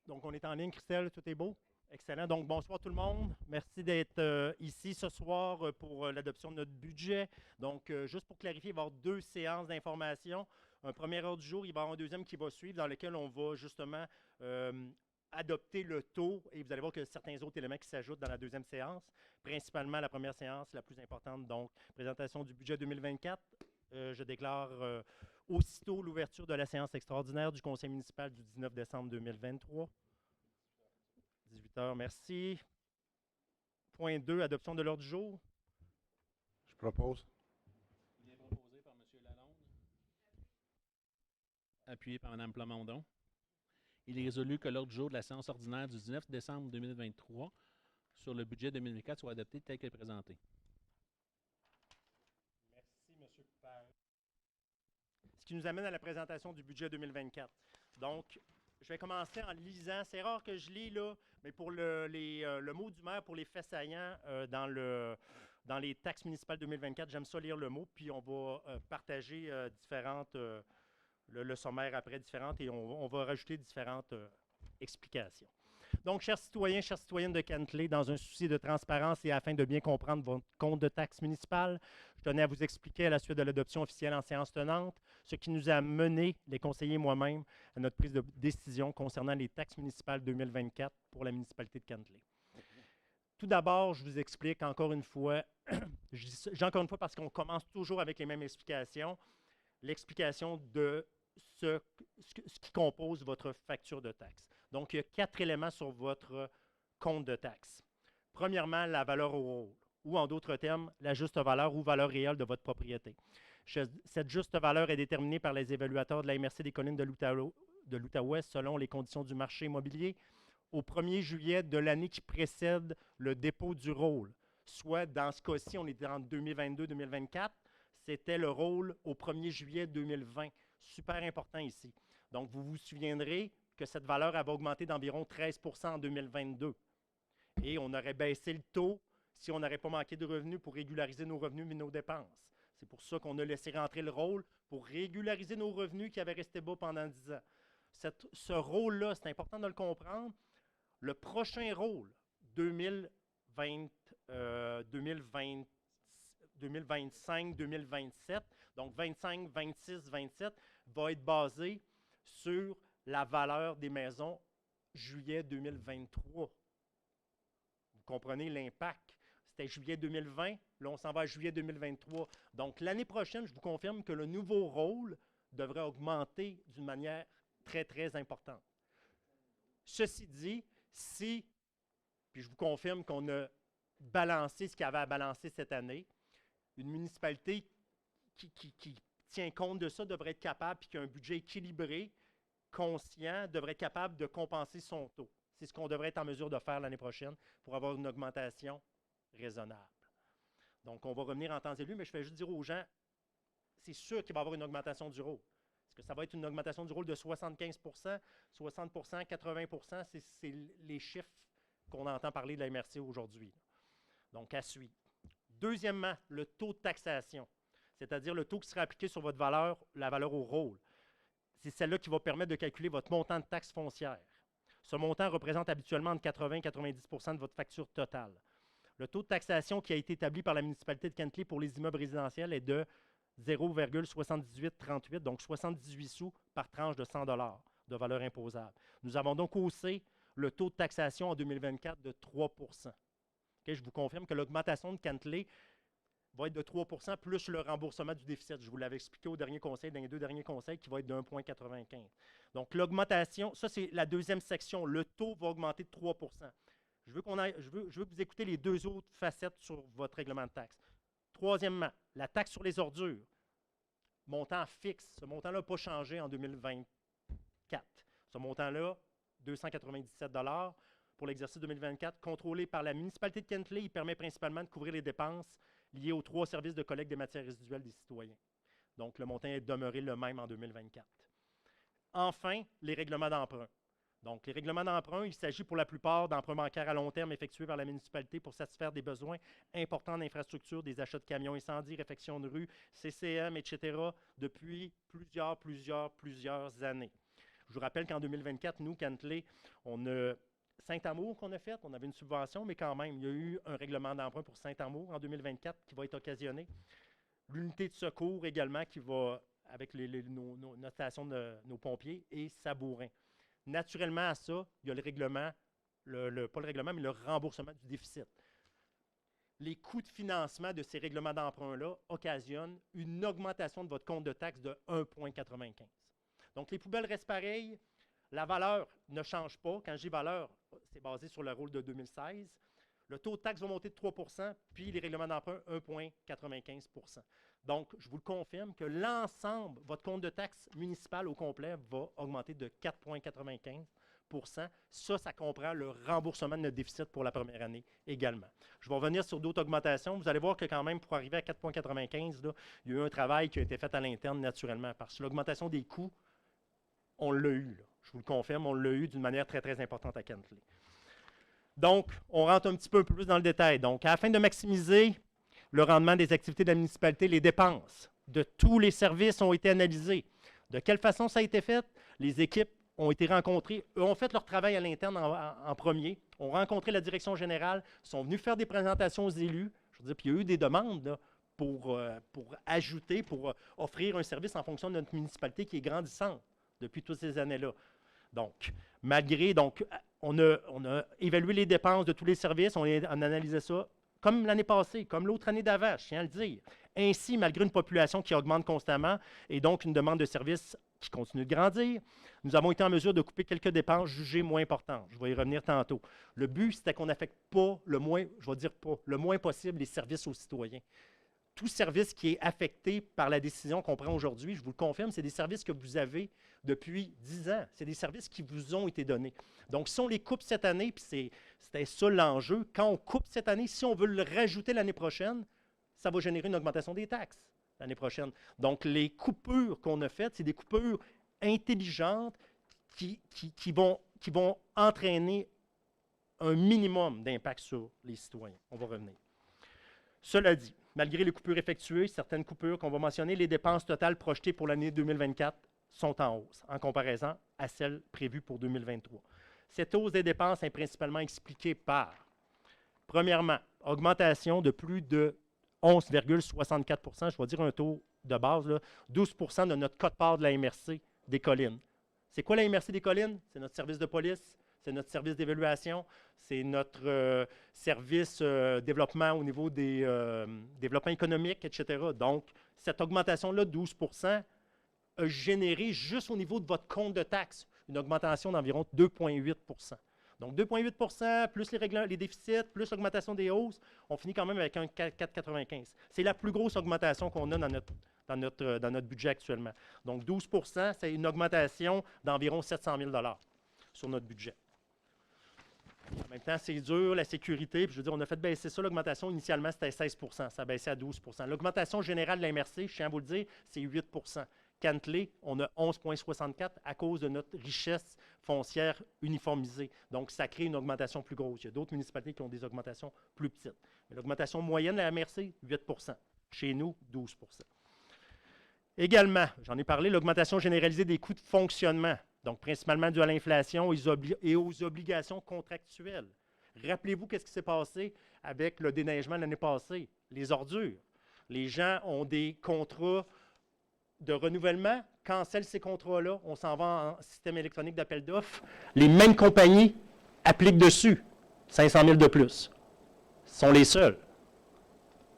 Donc, on est en ligne, Christelle, tout est beau? Excellent. Donc, bonsoir tout le monde. Merci d'être ici ce soir pour l'adoption de notre budget. Donc, juste pour clarifier, il va y avoir deux séances d'information. Un premier heure du jour, il va y avoir un deuxième qui va suivre dans lequel on va justement euh, adopter le taux et vous allez voir que certains autres éléments qui s'ajoutent dans la deuxième séance. Principalement la première séance, la plus importante, donc présentation du budget 2024. Je déclare aussitôt l'ouverture de la séance extraordinaire du conseil municipal du 19 décembre 2023. 18 heures, merci. Point 2, adoption de l'ordre du jour. Je propose. Bien proposé par M. Lalonde, appuyé par Mme Plamondon. Il est résolu que l'ordre du jour de la séance ordinaire du 19 décembre 2023 sur le budget 2024 soit adopté tel qu'il est présenté. Merci, M. Paré. Ce qui nous amène à la présentation du budget 2024. Donc, je vais commencer en lisant. C'est rare que je lis, là, mais pour le mot du maire, pour les faits saillants dans les taxes municipales 2024, j'aime ça lire le mot, puis on va partager différentes, le sommaire après différentes, et on va rajouter différentes explications. Donc, chers citoyens, chères citoyennes de Cantley, dans un souci de transparence et afin de bien comprendre votre compte de taxes municipales, je tenais à vous expliquer à la suite de l'adoption officielle en séance tenante ce qui nous a mené, les conseillers et moi-même, à notre prise de décision concernant les taxes municipales 2024 pour la municipalité de Cantley. Tout d'abord, je vous explique encore une fois, je dis encore une fois parce qu'on commence toujours avec les mêmes explications, l'explication de ce qui compose votre facture de taxe. Donc, il y a 4 éléments sur votre compte de taxe. Premièrement, la valeur au rôle, ou en d'autres termes, la juste valeur ou valeur réelle de votre propriété. Cette juste valeur est déterminée par les évaluateurs de la MRC des collines de l'Outaouais selon les conditions du marché immobilier au 1er juillet de l'année qui précède le dépôt du rôle. Soit, dans ce cas-ci, on était en 2022-2024, c'était le rôle au 1er juillet 2020. Super important ici. Donc, vous vous souviendrez que cette valeur va augmenter d'environ 13 en 2022. Et on aurait baissé le taux si on n'aurait pas manqué de revenus pour régulariser nos revenus et nos dépenses. C'est pour ça qu'on a laissé rentrer le rôle pour régulariser nos revenus qui avaient resté bas pendant 10 ans. Ce rôle-là, c'est important de le comprendre. Le prochain rôle, 2025-2027, donc 25, 26, 27, va être basé sur la valeur des maisons juillet 2023. Vous comprenez l'impact? C'était juillet 2020, là on s'en va à juillet 2023. Donc l'année prochaine, je vous confirme que le nouveau rôle devrait augmenter d'une manière très, très importante. Ceci dit, si, puis je vous confirme qu'on a balancé ce qu'il y avait à balancer cette année, une municipalité qui tient compte de ça devrait être capable, puis qui a un budget équilibré, conscient, devrait être capable de compenser son taux. C'est ce qu'on devrait être en mesure de faire l'année prochaine pour avoir une augmentation raisonnable. Donc, on va revenir en temps élu, mais je vais juste dire aux gens, c'est sûr qu'il va y avoir une augmentation du rôle. Est-ce que ça va être une augmentation du rôle de 75 60 80 c'est les chiffres qu'on entend parler de la MRC aujourd'hui. Donc, à suivre. Deuxièmement, le taux de taxation, c'est-à-dire le taux qui sera appliqué sur votre valeur, la valeur au rôle. C'est celle-là qui va permettre de calculer votre montant de taxe foncière. Ce montant représente habituellement entre 80 et 90 de votre facture totale. Le taux de taxation qui a été établi par la municipalité de Cantley pour les immeubles résidentiels est de 0,7838, donc 78 sous par tranche de 100 de valeur imposable. Nous avons donc haussé le taux de taxation en 2024 de 3 okay, je vous confirme que l'augmentation de Cantley va être de 3 plus le remboursement du déficit. Je vous l'avais expliqué au dernier conseil, dans les deux derniers conseils, qui va être de 1,95. Donc, l'augmentation, ça, c'est la deuxième section. Le taux va augmenter de 3 je veux que vous écoutez les deux autres facettes sur votre règlement de taxe. Troisièmement, la taxe sur les ordures. Montant fixe. Ce montant-là n'a pas changé en 2024. Ce montant-là, 297 pour l'exercice 2024, contrôlé par la municipalité de Cantley, il permet principalement de couvrir les dépenses liées aux 3 services de collecte des matières résiduelles des citoyens. Donc, le montant est demeuré le même en 2024. Enfin, les règlements d'emprunt. Donc, les règlements d'emprunt, il s'agit pour la plupart d'emprunts bancaires à long terme effectués par la municipalité pour satisfaire des besoins importants d'infrastructures, des achats de camions incendies, réfection de rue, CCM, etc., depuis plusieurs années. Je vous rappelle qu'en 2024, nous, Cantley, on a Saint-Amour qu'on a fait. On avait une subvention, mais quand même, il y a eu un règlement d'emprunt pour Saint-Amour en 2024 qui va être occasionné. L'unité de secours également qui va, avec notre station de nos pompiers, et Sabourin. Naturellement, à ça, il y a le règlement, pas le règlement, mais le remboursement du déficit. Les coûts de financement de ces règlements d'emprunt-là occasionnent une augmentation de votre compte de taxe de 1,95. Donc, les poubelles restent pareilles. La valeur ne change pas. Quand je dis valeur, c'est basé sur le rôle de 2016. Le taux de taxe va monter de 3 % puis les règlements d'emprunt, 1,95 %. Donc, je vous le confirme que l'ensemble, votre compte de taxe municipal au complet va augmenter de 4,95 %. Ça comprend le remboursement de notre déficit pour la première année également. Je vais revenir sur d'autres augmentations. Vous allez voir que quand même, pour arriver à 4,95 %, il y a eu un travail qui a été fait à l'interne naturellement. Parce que l'augmentation des coûts, on l'a eu. Là. Je vous le confirme, on l'a eu d'une manière très, très importante à Cantley. Donc, on rentre un petit peu plus dans le détail. Donc, afin de maximiser le rendement des activités de la municipalité, les dépenses de tous les services ont été analysées. De quelle façon ça a été fait? Les équipes ont été rencontrées. Eux ont fait leur travail à l'interne en premier, ont rencontré la direction générale, sont venus faire des présentations aux élus. Je veux dire, puis il y a eu des demandes là, pour ajouter, pour offrir un service en fonction de notre municipalité qui est grandissante depuis toutes ces années-là. Donc, on a évalué les dépenses de tous les services, on a analysé ça comme l'année passée, comme l'autre année d'avant, je tiens à le dire. Ainsi, malgré une population qui augmente constamment et donc une demande de services qui continue de grandir, nous avons été en mesure de couper quelques dépenses jugées moins importantes. Je vais y revenir tantôt. Le but, c'était qu'on n'affecte pas le moins possible les services aux citoyens. Tout service qui est affecté par la décision qu'on prend aujourd'hui, je vous le confirme, c'est des services que vous avez depuis 10 ans. C'est des services qui vous ont été donnés. Donc, si on les coupe cette année, puis c'était ça l'enjeu, quand on coupe cette année, si on veut le rajouter l'année prochaine, ça va générer une augmentation des taxes l'année prochaine. Donc, les coupures qu'on a faites, c'est des coupures intelligentes qui vont entraîner un minimum d'impact sur les citoyens. On va revenir. Cela dit, malgré les coupures effectuées, certaines coupures qu'on va mentionner, les dépenses totales projetées pour l'année 2024 sont en hausse en comparaison à celles prévues pour 2023. Cette hausse des dépenses est principalement expliquée par, premièrement, augmentation de plus de 11,64 %, je vais dire un taux de base, là, 12 % de notre quote-part de la MRC des collines. C'est quoi la MRC des collines? C'est notre service de police, c'est notre service d'évaluation, c'est notre service développement au niveau des développements économiques, etc. Donc, cette augmentation-là, 12 % a généré juste au niveau de votre compte de taxes une augmentation d'environ 2,8 %. Donc, 2,8 % plus les déficits, plus l'augmentation des hausses, on finit quand même avec un 4,95 %. C'est la plus grosse augmentation qu'on a dans notre budget actuellement. Donc, 12 %, c'est une augmentation d'environ 700 000 $ sur notre budget. En même temps, c'est dur, la sécurité. Puis je veux dire, on a fait baisser ça. L'augmentation, initialement, c'était 16 %. Ça a baissé à 12 %. L'augmentation générale de la MRC, je tiens à vous le dire, c'est 8 %. Cantley, on a 11,64 à cause de notre richesse foncière uniformisée. Donc, ça crée une augmentation plus grosse. Il y a d'autres municipalités qui ont des augmentations plus petites. Mais l'augmentation moyenne de la MRC, 8 %. Chez nous, 12 %. Également, j'en ai parlé, l'augmentation généralisée des coûts de fonctionnement. Donc, principalement dû à l'inflation et aux obligations contractuelles. Rappelez-vous qu'est-ce qui s'est passé avec le déneigement l'année passée, les ordures. Les gens ont des contrats de renouvellement, cancellent ces contrats-là, on s'en va en système électronique d'appel d'offres. Les mêmes compagnies appliquent dessus 500 000 de plus. Ce sont les seuls.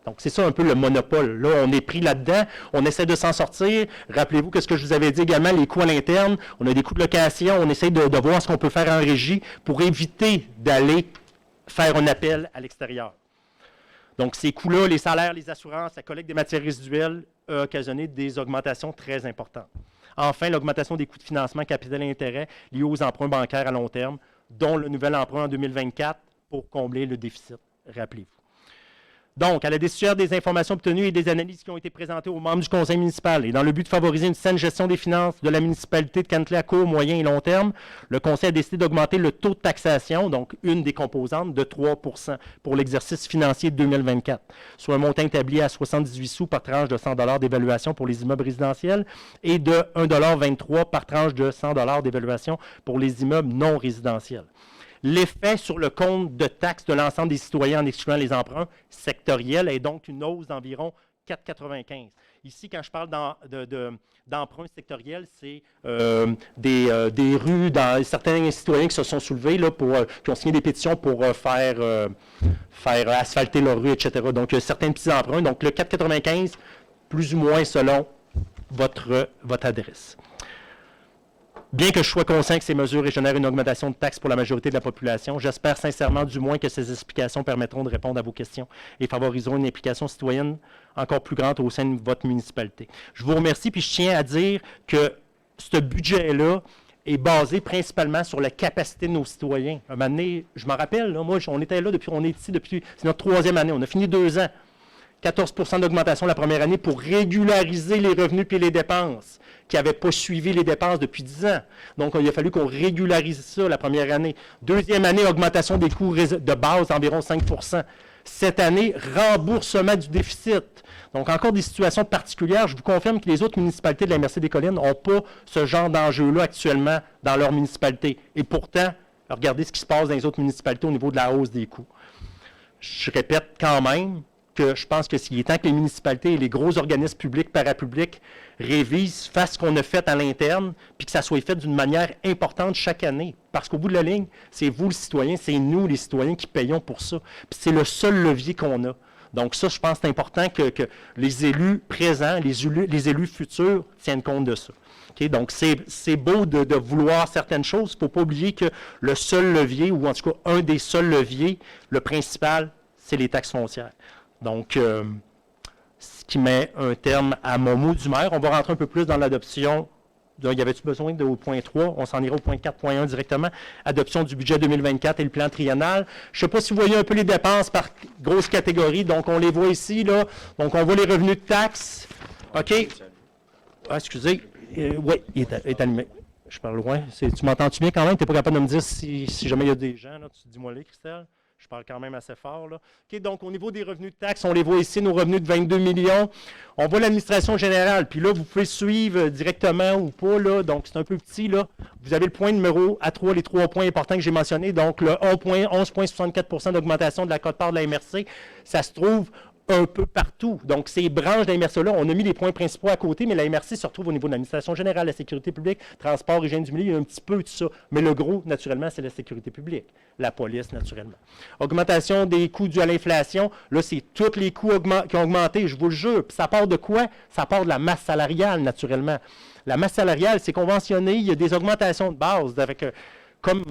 Donc, c'est ça un peu le monopole. Là, on est pris là-dedans, on essaie de s'en sortir. Rappelez-vous que ce que je vous avais dit également, les coûts à l'interne, on a des coûts de location, on essaie de voir ce qu'on peut faire en régie pour éviter d'aller faire un appel à l'extérieur. Donc, ces coûts-là, les salaires, les assurances, la collecte des matières résiduelles a occasionné des augmentations très importantes. Enfin, l'augmentation des coûts de financement capital et intérêt liés aux emprunts bancaires à long terme, dont le nouvel emprunt en 2024 pour combler le déficit, rappelez-vous. Donc, à la décision des informations obtenues et des analyses qui ont été présentées aux membres du conseil municipal et dans le but de favoriser une saine gestion des finances de la municipalité de Cantley à court, moyen et long terme, le conseil a décidé d'augmenter le taux de taxation, donc une des composantes, de 3 pour l'exercice financier de 2024, soit un montant établi à 78 sous par tranche de 100 $ d'évaluation pour les immeubles résidentiels et de 1,23 $ par tranche de 100 $ d'évaluation pour les immeubles non résidentiels. L'effet sur le compte de taxes de l'ensemble des citoyens en excluant les emprunts sectoriels est donc une hausse d'environ 4,95. Ici, quand je parle d'emprunts sectoriels, c'est des rues, dans certains citoyens qui se sont soulevés, là, qui ont signé des pétitions pour faire asphalter leurs rues, etc. Donc, certains petits emprunts. Donc, le 4,95, plus ou moins selon votre adresse. Bien que je sois conscient que ces mesures génèrent une augmentation de taxes pour la majorité de la population, j'espère sincèrement du moins que ces explications permettront de répondre à vos questions et favoriseront une implication citoyenne encore plus grande au sein de votre municipalité. Je vous remercie, puis je tiens à dire que ce budget-là est basé principalement sur la capacité de nos citoyens. Un moment donné, je me rappelle, là, moi, on était là on est ici depuis, c'est notre 3e année, on a fini 2 ans. 14 % d'augmentation la première année pour régulariser les revenus et les dépenses qui n'avaient pas suivi les dépenses depuis 10 ans. Donc, il a fallu qu'on régularise ça la première année. Deuxième année, augmentation des coûts de base d'environ 5 %. Cette année, remboursement du déficit. Donc, encore des situations particulières. Je vous confirme que les autres municipalités de la MRC-des-Collines n'ont pas ce genre d'enjeu-là actuellement dans leur municipalité. Et pourtant, regardez ce qui se passe dans les autres municipalités au niveau de la hausse des coûts. Je répète quand même que je pense que s'il est temps que les municipalités et les gros organismes publics, parapublics révisent, fassent ce qu'on a fait à l'interne, puis que ça soit fait d'une manière importante chaque année. Parce qu'au bout de la ligne, c'est vous, le citoyen, c'est nous, les citoyens, qui payons pour ça. Puis c'est le seul levier qu'on a. Donc ça, je pense que c'est important que les élus présents, les élus futurs tiennent compte de ça. Okay? Donc c'est beau de vouloir certaines choses. Il ne faut pas oublier que le seul levier, ou en tout cas un des seuls leviers, le principal, c'est les taxes foncières. Donc, ce qui met un terme à mon mot du maire. On va rentrer un peu plus dans l'adoption. Y avait-tu besoin de point 3? On s'en ira au point 4.1 directement. Adoption du budget 2024 et le plan triennal. Je ne sais pas si vous voyez un peu les dépenses par grosses catégories. Donc, on les voit ici, là. Donc, on voit les revenus de taxes. OK. Ah, excusez. Oui, il est allumé. Je parle loin. Tu m'entends-tu bien quand même? Tu n'es pas capable de me dire si jamais il y a des gens, là. Tu dis-moi les, Christelle. Je parle quand même assez fort, là. OK, donc, au niveau des revenus de taxes, on les voit ici, nos revenus de 22 millions. On voit l'administration générale. Puis là, vous pouvez suivre directement ou pas, là. Donc, c'est un peu petit, là. Vous avez le point numéro A3, les 3 points importants que j'ai mentionnés. Donc, le 11,64 % d'augmentation de la quote-part de la MRC, ça se trouve un peu partout. Donc, ces branches de la MRC-là, on a mis les points principaux à côté, mais la MRC se retrouve au niveau de l'administration générale, la sécurité publique, transport, hygiène du milieu, il y a un petit peu tout ça. Mais le gros, naturellement, c'est la sécurité publique, la police, naturellement. Augmentation des coûts dus à l'inflation, là, c'est tous les coûts qui ont augmenté, je vous le jure. Puis ça part de quoi? Ça part de la masse salariale, naturellement. La masse salariale, c'est conventionné, il y a des augmentations de base avec... Comme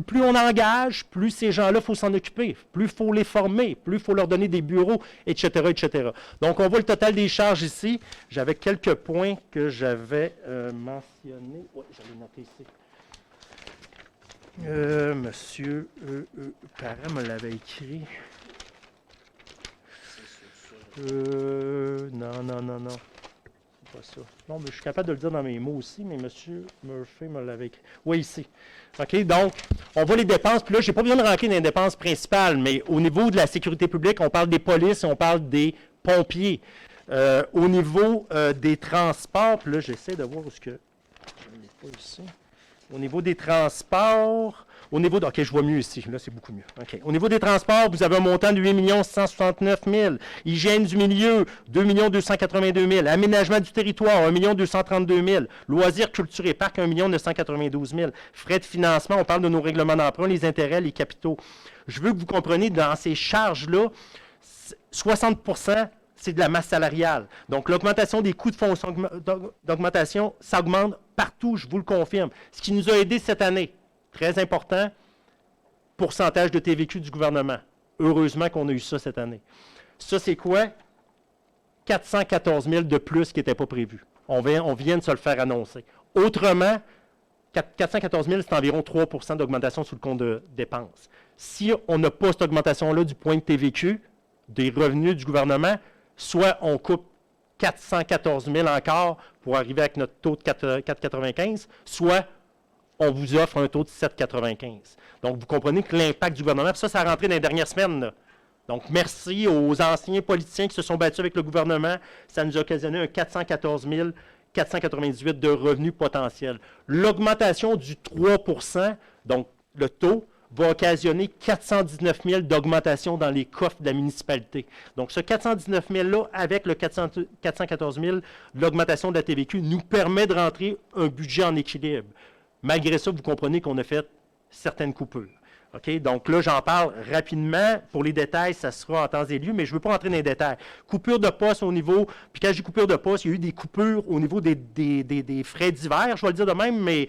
plus on engage, plus ces gens-là, il faut s'en occuper, plus il faut les former, plus il faut leur donner des bureaux, etc., etc. Donc, on voit le total des charges ici. J'avais quelques points que j'avais mentionnés. Oui, j'allais noter ici. Monsieur Parent me l'avait écrit. Non. Pas ça. Non, mais je suis capable de le dire dans mes mots aussi, mais M. Murphy me l'avait écrit. Oui, ici. OK, donc, on voit les dépenses. Puis là, je n'ai pas besoin de rentrer dans les dépenses principales, mais au niveau de la sécurité publique, on parle des polices et on parle des pompiers. Au niveau des transports, puis là, j'essaie de voir où est-ce que... Je ne l'ai pas ici. Au niveau des transports... OK, je vois mieux ici. Là, c'est beaucoup mieux. OK. Au niveau des transports, vous avez un montant de 8 169 000. Hygiène du milieu, 2 282 000. Aménagement du territoire, 1 232 000. Loisirs, culture et parcs, 1 992 000. Frais de financement, on parle de nos règlements d'emprunt, les intérêts, les capitaux. Je veux que vous compreniez, dans ces charges-là, 60 % c'est de la masse salariale. Donc, l'augmentation des coûts de fonction d'augmentation, ça augmente partout, je vous le confirme. Ce qui nous a aidés cette année, très important, pourcentage de TVQ du gouvernement. Heureusement qu'on a eu ça cette année. Ça, c'est quoi? 414 000 de plus qui n'était pas prévu. On vient de se le faire annoncer. Autrement, 414 000, c'est environ 3 % d'augmentation sur le compte de dépenses. Si on n'a pas cette augmentation-là du point de TVQ, des revenus du gouvernement, soit on coupe 414 000 encore pour arriver avec notre taux de 4,95, soit on vous offre un taux de 7,95. Donc, vous comprenez que l'impact du gouvernement, puis ça a rentré dans les dernières semaines, là. Donc, merci aux anciens politiciens qui se sont battus avec le gouvernement. Ça nous a occasionné un 414 498 de revenus potentiels. L'augmentation du 3 %, donc le taux, va occasionner 419 000 d'augmentation dans les coffres de la municipalité. Donc, ce 419 000-là, avec le 414 000 de l'augmentation de la TVQ, nous permet de rentrer un budget en équilibre. Malgré ça, vous comprenez qu'on a fait certaines coupures. OK? Donc là, j'en parle rapidement. Pour les détails, ça sera en temps et lieu, mais je ne veux pas entrer dans les détails. Coupure de poste au niveau... Puis quand je dis coupure de poste, il y a eu des coupures au niveau des frais divers, je vais le dire de même, mais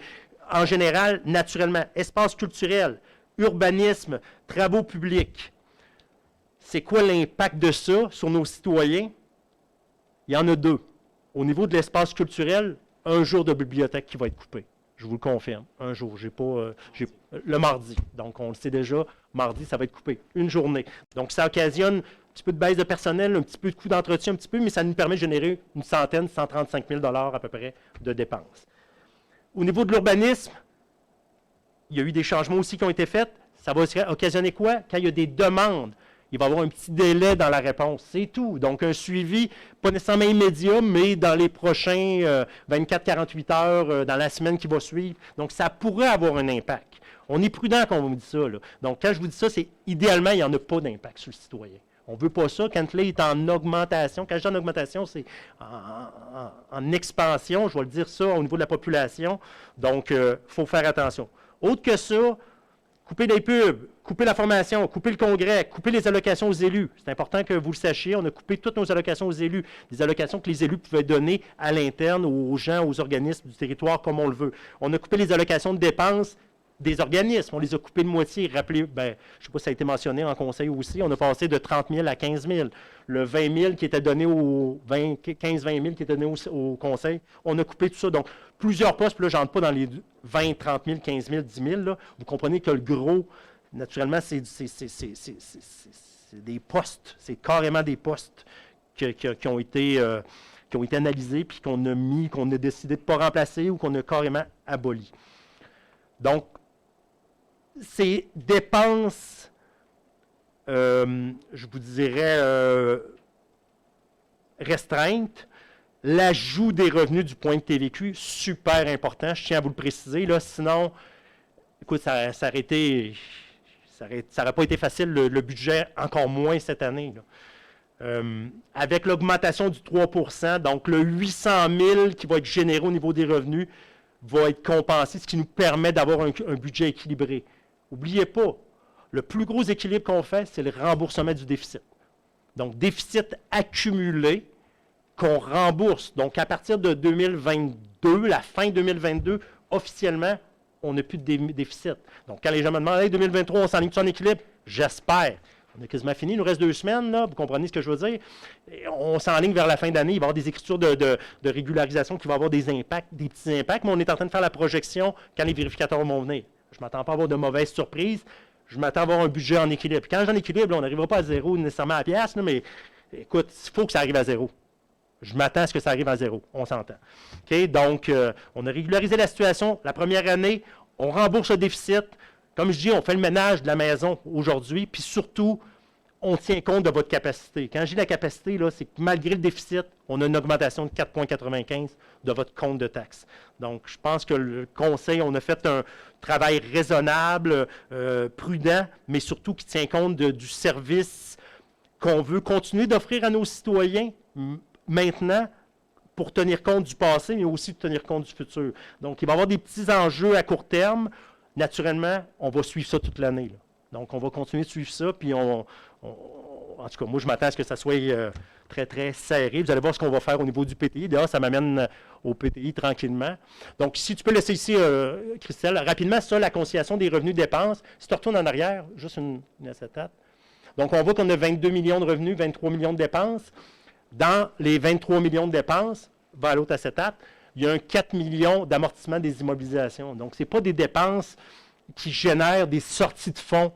en général, naturellement. Espace culturel, urbanisme, travaux publics. C'est quoi l'impact de ça sur nos citoyens? Il y en a deux. Au niveau de l'espace culturel, un jour de bibliothèque qui va être coupé. Je vous le confirme. Un jour. Le mardi. Donc, on le sait déjà. Mardi, ça va être coupé. Une journée. Donc, ça occasionne un petit peu de baisse de personnel, un petit peu de coût d'entretien, un petit peu, mais ça nous permet de générer une centaine, 135 000 $ à peu près de dépenses. Au niveau de l'urbanisme, il y a eu des changements aussi qui ont été faits. Ça va occasionner quoi? Quand il y a des demandes, il va y avoir un petit délai dans la réponse. C'est tout. Donc, un suivi, pas nécessairement immédiat, mais dans les prochains 24-48 heures, dans la semaine qui va suivre. Donc, ça pourrait avoir un impact. On est prudent quand on vous dit ça, là. Donc, quand je vous dis ça, c'est idéalement, il n'y en a pas d'impact sur le citoyen. On ne veut pas ça. Quand là, il est en augmentation, quand je dis en augmentation, c'est en expansion, je vais le dire ça, au niveau de la population. Donc, il faut faire attention. Autre que ça, couper les pubs, couper la formation, couper le congrès, couper les allocations aux élus. C'est important que vous le sachiez. On a coupé toutes nos allocations aux élus. Des allocations que les élus pouvaient donner à l'interne, aux gens, aux organismes du territoire comme on le veut. On a coupé les allocations de dépenses des organismes. On les a coupées de moitié. Rappelez, je ne sais pas si ça a été mentionné en conseil aussi, on a passé de 30 000 à 15 000. Le 20 000 qui était donné au 15-20 000 qui était donné au conseil, on a coupé tout ça. Donc, plusieurs postes, puis là, je n'entre pas dans les 20, 30 000, 15 000, 10 000. Là. Vous comprenez que le gros, naturellement, c'est des postes. C'est carrément des postes qui ont été analysés, puis qu'on a décidé de ne pas remplacer ou qu'on a carrément abolis. Donc, ces dépenses, je vous dirais, restreintes, l'ajout des revenus du point de TVQ, super important, je tiens à vous le préciser. Là, sinon, écoute, ça n'aurait pas été facile, le budget, encore moins cette année. Là. Avec l'augmentation du 3 %, donc le 800 000 qui va être généré au niveau des revenus va être compensé, ce qui nous permet d'avoir un budget équilibré. N'oubliez pas, le plus gros équilibre qu'on fait, c'est le remboursement du déficit. Donc, déficit accumulé qu'on rembourse. Donc, à partir de 2022, la fin 2022, officiellement, on n'a plus de déficit. Donc, quand les gens me demandent hey, 2023, on s'enligne en équilibre, j'espère. On a quasiment fini, il nous reste 2 semaines, là, vous comprenez ce que je veux dire? Et on s'enligne vers la fin d'année, il va y avoir des écritures de régularisation qui vont avoir des impacts, des petits impacts, mais on est en train de faire la projection quand les vérificateurs vont venir. Je ne m'attends pas à avoir de mauvaises surprises, je m'attends à avoir un budget en équilibre. Quand j'ai en équilibre, là, on n'arrivera pas à zéro nécessairement à la pièce, là, mais écoute, il faut que ça arrive à zéro. Je m'attends à ce que ça arrive à zéro, on s'entend. Okay? Donc, on a régularisé la situation. La première année, on rembourse le déficit. Comme je dis, on fait le ménage de la maison aujourd'hui, puis surtout, on tient compte de votre capacité. Quand je dis la capacité, c'est que malgré le déficit, on a une augmentation de 4,95 de votre compte de taxes. Donc, je pense que le conseil, on a fait un travail raisonnable, prudent, mais surtout qui tient compte du service qu'on veut continuer d'offrir à nos citoyens maintenant pour tenir compte du passé, mais aussi de tenir compte du futur. Donc, il va y avoir des petits enjeux à court terme. Naturellement, on va suivre ça toute l'année. Donc, on va continuer de suivre ça, puis en tout cas, moi, je m'attends à ce que ça soit très, très serré. Vous allez voir ce qu'on va faire au niveau du PTI. D'ailleurs, ça m'amène au PTI tranquillement. Donc, si tu peux laisser ici, Christelle, rapidement, ça, la conciliation des revenus-dépenses. Si tu retournes en arrière, juste une acétate. Donc, on voit qu'on a 22 millions de revenus, 23 millions de dépenses. Dans les 23 millions de dépenses, va à l'autre acétate, il y a un 4 millions d'amortissement des immobilisations. Donc, ce n'est pas des dépenses qui génèrent des sorties de fonds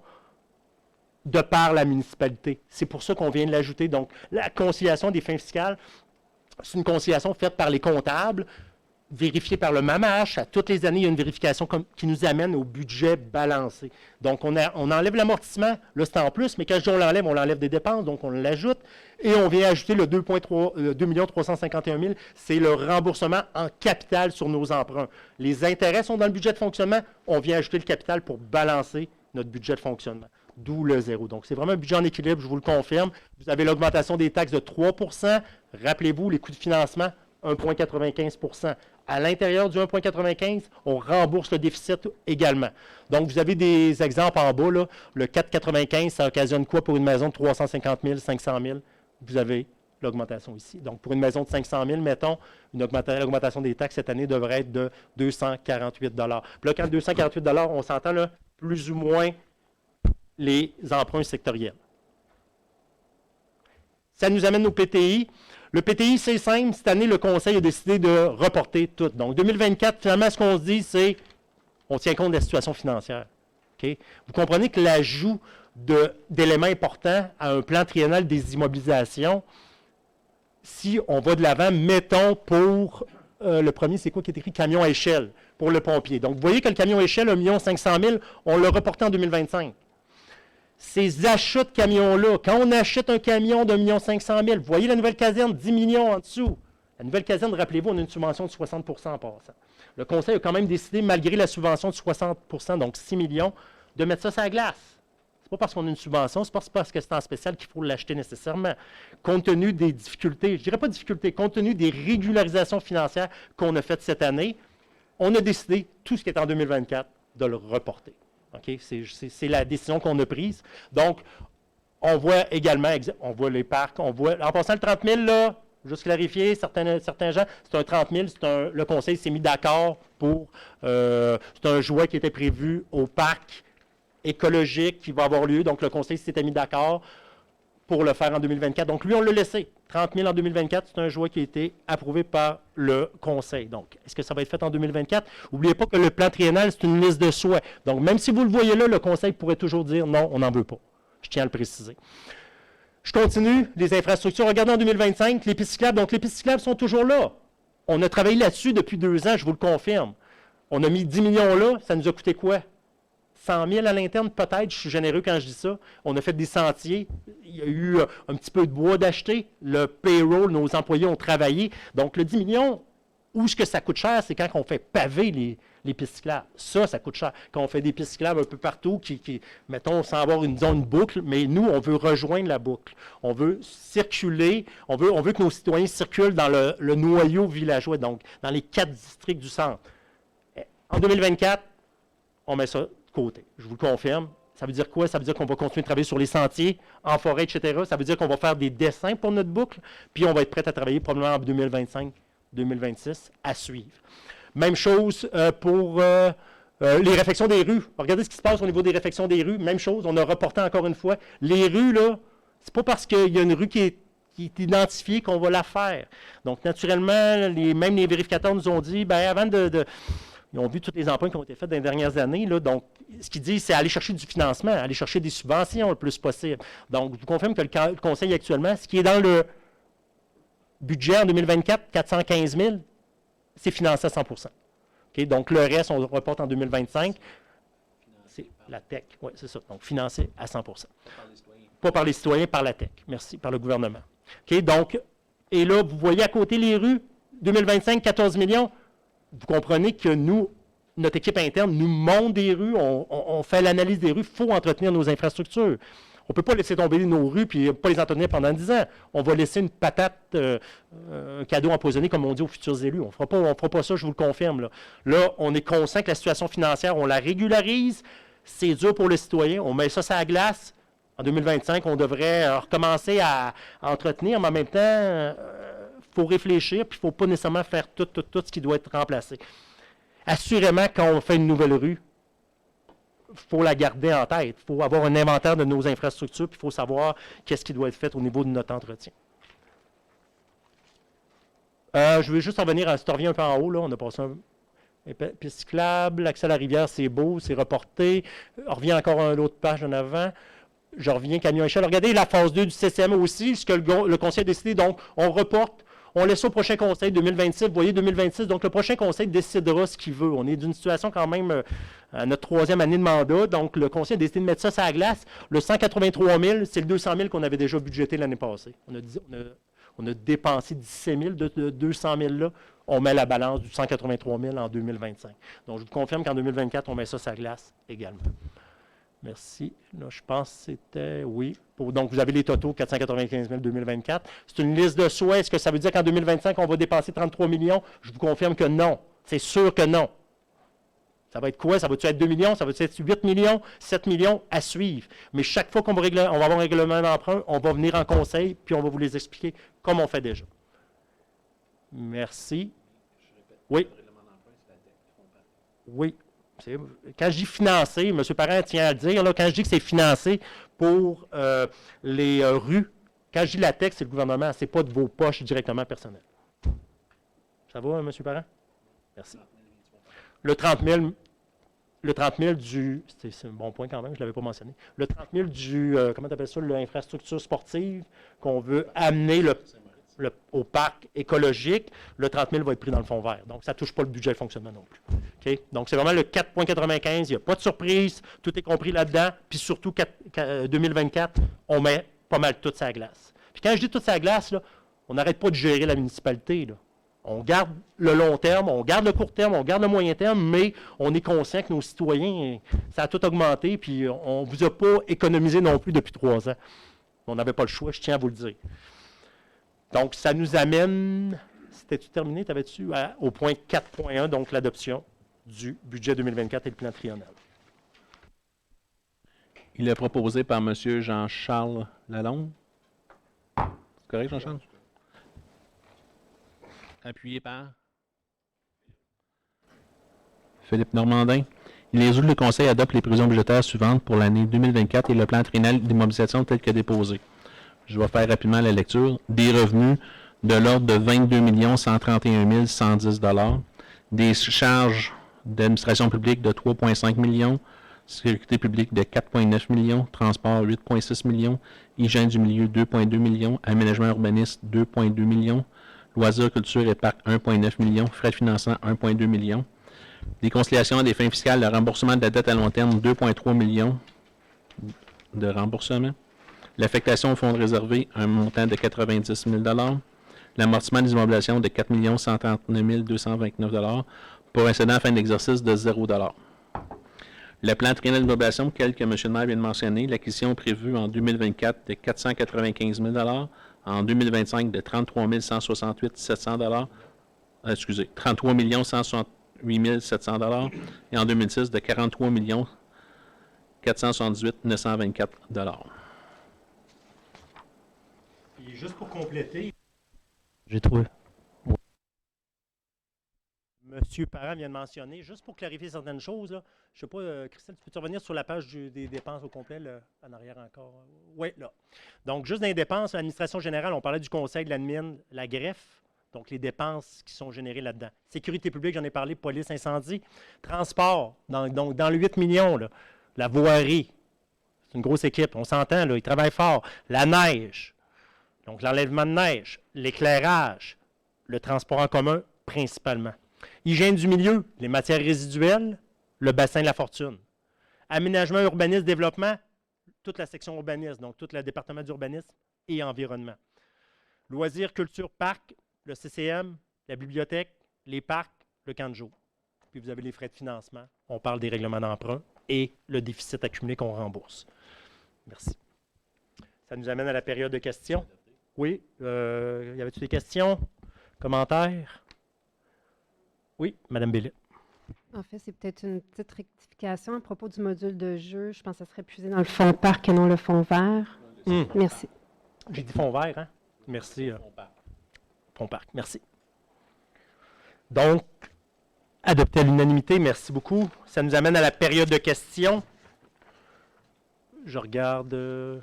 de par la municipalité. C'est pour ça qu'on vient de l'ajouter. Donc, la conciliation des fins fiscales, c'est une conciliation faite par les comptables, vérifiée par le MAMAH. À toutes les années, il y a une vérification qui nous amène au budget balancé. Donc, on enlève l'amortissement. Là, c'est en plus, mais quand je dis on l'enlève des dépenses, donc on l'ajoute. Et on vient ajouter le 2 351 000. C'est le remboursement en capital sur nos emprunts. Les intérêts sont dans le budget de fonctionnement. On vient ajouter le capital pour balancer notre budget de fonctionnement. D'où le zéro. Donc, c'est vraiment un budget en équilibre, je vous le confirme. Vous avez l'augmentation des taxes de 3 %. Rappelez-vous, les coûts de financement, 1,95 %. À l'intérieur du 1,95 %, on rembourse le déficit également. Donc, vous avez des exemples en bas. Là. Le 4,95 %, ça occasionne quoi pour une maison de 350 000, 500 000? Vous avez l'augmentation ici. Donc, pour une maison de 500 000, mettons, l'augmentation des taxes cette année devrait être de 248 $. Puis là, quand 248 $, on s'entend là, plus ou moins les emprunts sectoriels. Ça nous amène au PTI. Le PTI, c'est simple. Cette année, le Conseil a décidé de reporter tout. Donc, 2024, finalement, ce qu'on se dit, c'est on tient compte de la situation financière. Okay? Vous comprenez que l'ajout d'éléments importants à un plan triennal des immobilisations, si on va de l'avant, mettons pour le premier, c'est quoi qui est écrit? Camion à échelle pour le pompier. Donc, vous voyez que le camion à échelle, 1 500 000, on l'a reporté en 2025. Ces achats de camions-là, quand on achète un camion d'1 500 000, vous voyez la nouvelle caserne, 10 millions en dessous. La nouvelle caserne, rappelez-vous, on a une subvention de 60 % en passant. Le Conseil a quand même décidé, malgré la subvention de 60 %, donc 6 millions, de mettre ça sur la glace. Ce n'est pas parce qu'on a une subvention, ce n'est pas parce que c'est en spécial qu'il faut l'acheter nécessairement. Compte tenu des difficultés, je ne dirais pas difficultés, compte tenu des régularisations financières qu'on a faites cette année, on a décidé, tout ce qui est en 2024, de le reporter. Okay? C'est la décision qu'on a prise. Donc, on voit également, on voit les parcs, on voit, en passant le 30 000, là, juste clarifier, certains gens, c'est un 30 000, le Conseil s'est mis d'accord pour, c'est un jouet qui était prévu au parc écologique qui va avoir lieu, donc le Conseil s'était mis d'accord pour le faire en 2024. Donc, lui, on l'a laissé. 30 000 en 2024, c'est un jouet qui a été approuvé par le Conseil. Donc, est-ce que ça va être fait en 2024? N'oubliez pas que le plan triennal, c'est une liste de souhaits. Donc, même si vous le voyez là, le Conseil pourrait toujours dire non, on n'en veut pas. Je tiens à le préciser. Je continue. Les infrastructures. Regardez en 2025, les pistes cyclables. Donc, les pistes cyclables sont toujours là. On a travaillé là-dessus depuis 2 ans, je vous le confirme. On a mis 10 millions là. Ça nous a coûté quoi? 100 000 à l'interne, peut-être, je suis généreux quand je dis ça. On a fait des sentiers. Il y a eu un petit peu de bois d'acheter. Le payroll, nos employés ont travaillé. Donc, le 10 millions, où est-ce que ça coûte cher? C'est quand on fait paver les pistes cyclables. Ça coûte cher. Quand on fait des pistes cyclables un peu partout, mettons, sans avoir une boucle, mais nous, on veut rejoindre la boucle. On veut circuler. On veut que nos citoyens circulent dans le noyau villageois, donc dans les 4 districts du centre. En 2024, on met ça côté. Je vous le confirme. Ça veut dire quoi? Ça veut dire qu'on va continuer de travailler sur les sentiers, en forêt, etc. Ça veut dire qu'on va faire des dessins pour notre boucle, puis on va être prêt à travailler probablement en 2025, 2026, à suivre. Même chose pour les réfections des rues. Regardez ce qui se passe au niveau des réfections des rues. Même chose, on a reporté encore une fois. Les rues, là, c'est pas parce qu'il y a une rue qui est identifiée qu'on va la faire. Donc, naturellement, même les vérificateurs nous ont dit, bien, avant ils ont vu tous les emprunts qui ont été faits dans les dernières années. Là, donc, ce qu'ils disent, c'est aller chercher du financement, aller chercher des subventions le plus possible. Donc, je vous confirme que le Conseil actuellement, ce qui est dans le budget en 2024, 415 000, c'est financé à 100 %. Okay? Donc, le reste, on le reporte en 2025. C'est la TEC. Oui, c'est ça. Donc, financé à 100 %. Pas par les citoyens, par la TEC. Merci, par le gouvernement. Okay? Donc, et là, vous voyez à côté les rues, 2025, 14 millions. Vous comprenez que nous, notre équipe interne, nous monte des rues, on fait l'analyse des rues, il faut entretenir nos infrastructures. On ne peut pas laisser tomber nos rues et pas les entretenir pendant 10 ans. On va laisser une patate, un cadeau empoisonné, comme on dit aux futurs élus. On ne fera pas ça, je vous le confirme. Là, on est conscient que la situation financière, on la régularise. C'est dur pour le citoyen. On met ça sur la glace. En 2025, on devrait recommencer à entretenir, mais en même temps, il faut réfléchir, puis il ne faut pas nécessairement faire tout ce qui doit être remplacé. Assurément, quand on fait une nouvelle rue, il faut la garder en tête. Il faut avoir un inventaire de nos infrastructures, puis il faut savoir qu'est-ce qui doit être fait au niveau de notre entretien. Je vais juste en venir à si tu reviens un peu en haut, là, on a passé un piste cyclable, l'accès à la rivière, c'est beau, c'est reporté. On revient encore à l'autre page en avant. Je reviens camion échelle. Regardez la phase 2 du CCM aussi, ce que le conseil a décidé. Donc, on reporte, on laisse au prochain conseil 2026. Vous voyez, 2026. Donc, le prochain conseil décidera ce qu'il veut. On est d'une situation quand même à notre 3e année de mandat. Donc, le conseil a décidé de mettre ça sur la glace. Le 183 000, c'est le 200 000 qu'on avait déjà budgété l'année passée. On a dépensé 17 000 de 200 000 là. On met la balance du 183 000 en 2025. Donc, je vous confirme qu'en 2024, on met ça sur la glace également. Merci. Là, je pense que c'était, oui. Donc, vous avez les totaux, 495 000 2024. C'est une liste de souhaits. Est-ce que ça veut dire qu'en 2025, on va dépasser 33 millions? Je vous confirme que non. C'est sûr que non. Ça va être quoi? Ça va-tu être 2 millions? Ça va-tu être 8 millions? 7 millions à suivre. Mais chaque fois qu'on va, on va avoir un règlement d'emprunt, on va venir en conseil, puis on va vous les expliquer comme on fait déjà. Merci. Oui. Oui. Quand je dis financé, M. Parent tient à le dire, là, quand je dis que c'est financé pour les rues, quand je dis la texte, c'est le gouvernement, ce n'est pas de vos poches directement personnelles. Ça va, M. Parent? Merci. Le 30 000 du... C'est un bon point quand même, je ne l'avais pas mentionné. Le 30 000 du... comment tu appelles ça? L'infrastructure sportive qu'on veut amener au parc écologique, le 30 000 va être pris dans le fonds vert. Donc, ça ne touche pas le budget de fonctionnement non plus. Okay? Donc, c'est vraiment le 4,95. Il n'y a pas de surprise. Tout est compris là-dedans. Puis surtout, 2024, on met pas mal tout sur la glace. Puis quand je dis tout sur la glace, là, on n'arrête pas de gérer la municipalité. Là. On garde le long terme, on garde le court terme, on garde le moyen terme, mais on est conscient que nos citoyens, ça a tout augmenté, puis on ne vous a pas économisé non plus depuis 3 ans. On n'avait pas le choix, je tiens à vous le dire. Donc, ça nous amène, c'était-tu terminé, t'avais-tu, au point 4.1, donc l'adoption du budget 2024 et le plan triennal. Il est proposé par M. Jean-Charles Lalonde. C'est correct, Jean-Charles? Appuyé par Philippe Normandin. Il est résolu que le Conseil adopte les prévisions budgétaires suivantes pour l'année 2024 et le plan triennal d'immobilisation tel que déposé. Je vais faire rapidement la lecture. Des revenus de l'ordre de 22 131 110 $, des charges d'administration publique de 3,5 millions, sécurité publique de 4,9 millions, transport 8,6 millions, hygiène du milieu 2,2 millions, aménagement urbaniste 2,2 millions, loisirs, culture et parcs 1,9 millions, frais de financement 1,2 millions, des conciliations à des fins fiscales, le remboursement de la dette à long terme 2,3 millions de remboursement, l'affectation au fonds réservé un montant de 90 000 $, l'amortissement des immobilisations de 4 139 229 $ pour un excédent à fin d'exercice de 0 $. Le plan triennal d'immobilisation, tel que M. le maire vient de mentionner, l'acquisition prévue en 2024 de 495 000 $, en 2025 de 33 168 700 $, 33 168 700 $, et en 2006 de 43 478 924 $. Et juste pour compléter, J'ai trouvé. M. Parent vient de mentionner, juste pour clarifier certaines choses, là, je ne sais pas, Christelle, tu peux revenir sur la page des dépenses au complet, là, en arrière encore? Oui, là. Donc, juste dans les dépenses, l'administration générale, on parlait du conseil de l'admin, la greffe, donc les dépenses qui sont générées là-dedans. Sécurité publique, j'en ai parlé, police, incendie. Transport, donc dans le 8 millions, là, la voirie, c'est une grosse équipe, on s'entend, là, ils travaillent fort. La neige, donc l'enlèvement de neige, l'éclairage, le transport en commun principalement. Hygiène du milieu, les matières résiduelles, le bassin de la fortune. Aménagement, urbanisme, développement, toute la section urbanisme, donc tout le département d'urbanisme et environnement. Loisirs, culture, parc, le CCM, la bibliothèque, les parcs, le camp de jour. Puis vous avez les frais de financement, on parle des règlements d'emprunt et le déficit accumulé qu'on rembourse. Merci. Ça nous amène à la période de questions. Oui, y avait-tu des questions, commentaires? Oui, Mme Bellette. En fait, c'est peut-être une petite rectification à propos du module de jeu. Je pense que ça serait puisé dans le fonds parc et non le fonds vert. Merci. J'ai dit fonds vert, hein? Merci. Fonds parc, merci. Donc, adopté à l'unanimité, merci beaucoup. Ça nous amène à la période de questions. Je regarde.